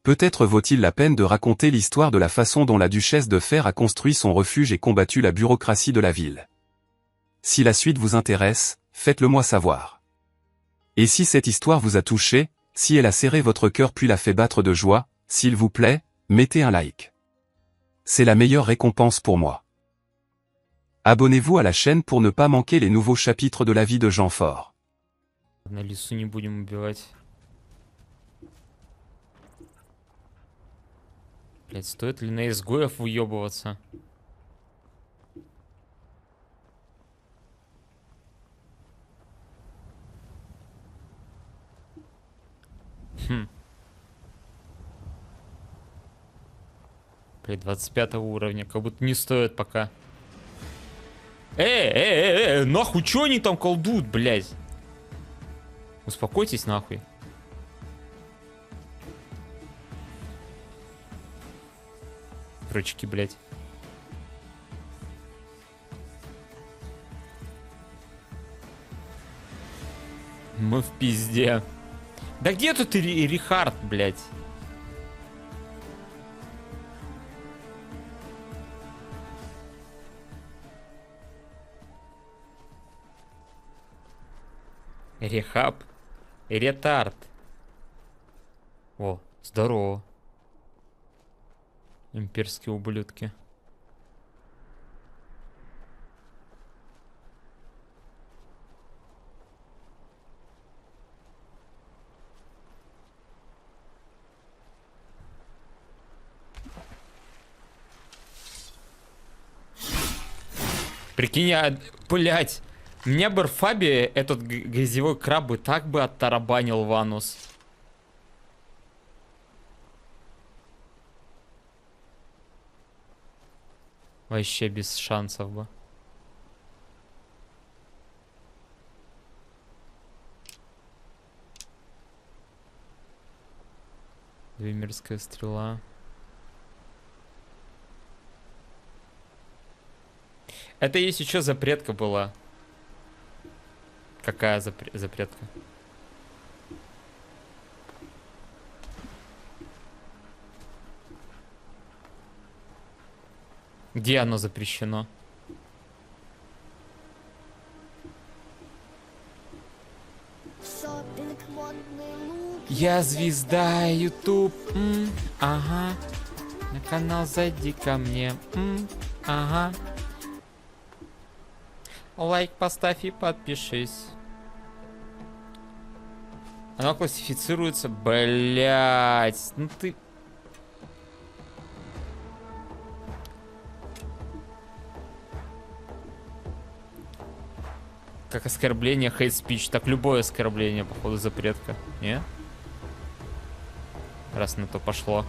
Peut-être vaut-il la peine de raconter l'histoire de la façon dont la duchesse de Fer a construit son refuge et combattu la bureaucratie de la ville. Si la suite vous intéresse, faites-le moi savoir. Et si cette histoire vous a touché, si elle a serré votre cœur puis l'a fait battre de joie, s'il vous plaît, mettez un like. C'est la meilleure récompense pour moi. Abonnez-vous à la chaîne pour ne pas manquer les nouveaux chapitres de la vie de Jean Fort. На лесу не будем убивать. Блять, стоит ли на изгоев выебываться? Блять, 25 уровня, как будто не стоит пока. Нахуй, чё они там колдуют, блять? Успокойтесь, нахуй. Прочки, блять. Мы в пизде. Да где тут Рихард, блять? Рехаб. Ретард. О, здорово. Имперские ублюдки. Прикинь, блять. Меня бы Рфаби, этот грязевой краб, бы так бы оттарабанил Ванус. Вообще без шансов бы. Двемирская стрела. Это если что запретка была. Какая запретка? Где оно запрещено? Я звезда YouTube. Ага. На канал зайди ко мне. Ага. Лайк поставь и подпишись. Оно классифицируется. Блять. Ну ты... Как оскорбление, hate speech. Так любое оскорбление, походу, запретка. Не? Раз на то пошло.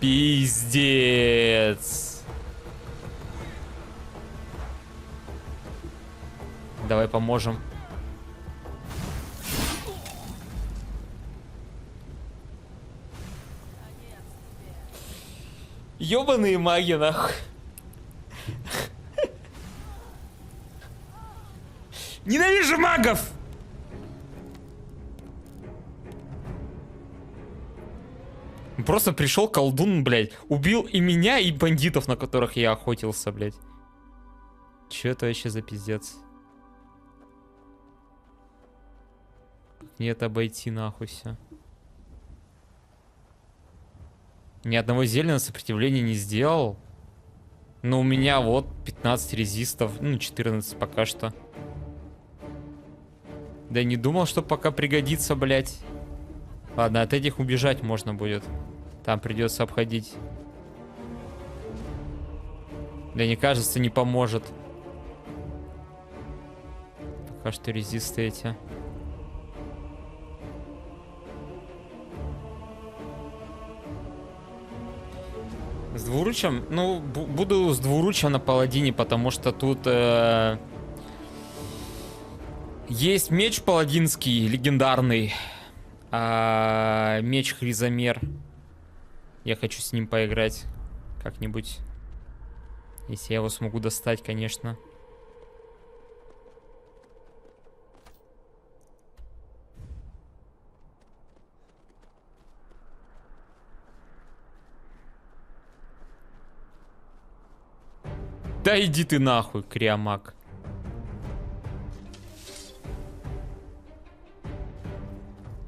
Пиздец. Давай поможем. Ёбаные маги, нахуй. Ненавижу магов! Просто пришел колдун, блядь, убил и меня, и бандитов, на которых я охотился, блядь. Че это вообще за пиздец? Нет, обойти нахуй все. Ни одного зелья на сопротивление не сделал. Но у меня вот 15 резистов, ну 14 пока что. Да не думал, что пока пригодится, блядь. Ладно, от этих убежать можно будет. Там придется обходить. Да не кажется, не поможет. пока что резисты эти. С двуручем? Ну, буду с двуручем на паладине, потому что тут есть меч паладинский, легендарный. Меч Хризомер. Я хочу с ним поиграть как-нибудь. Если я его смогу достать, конечно. Да иди ты нахуй, Криамак.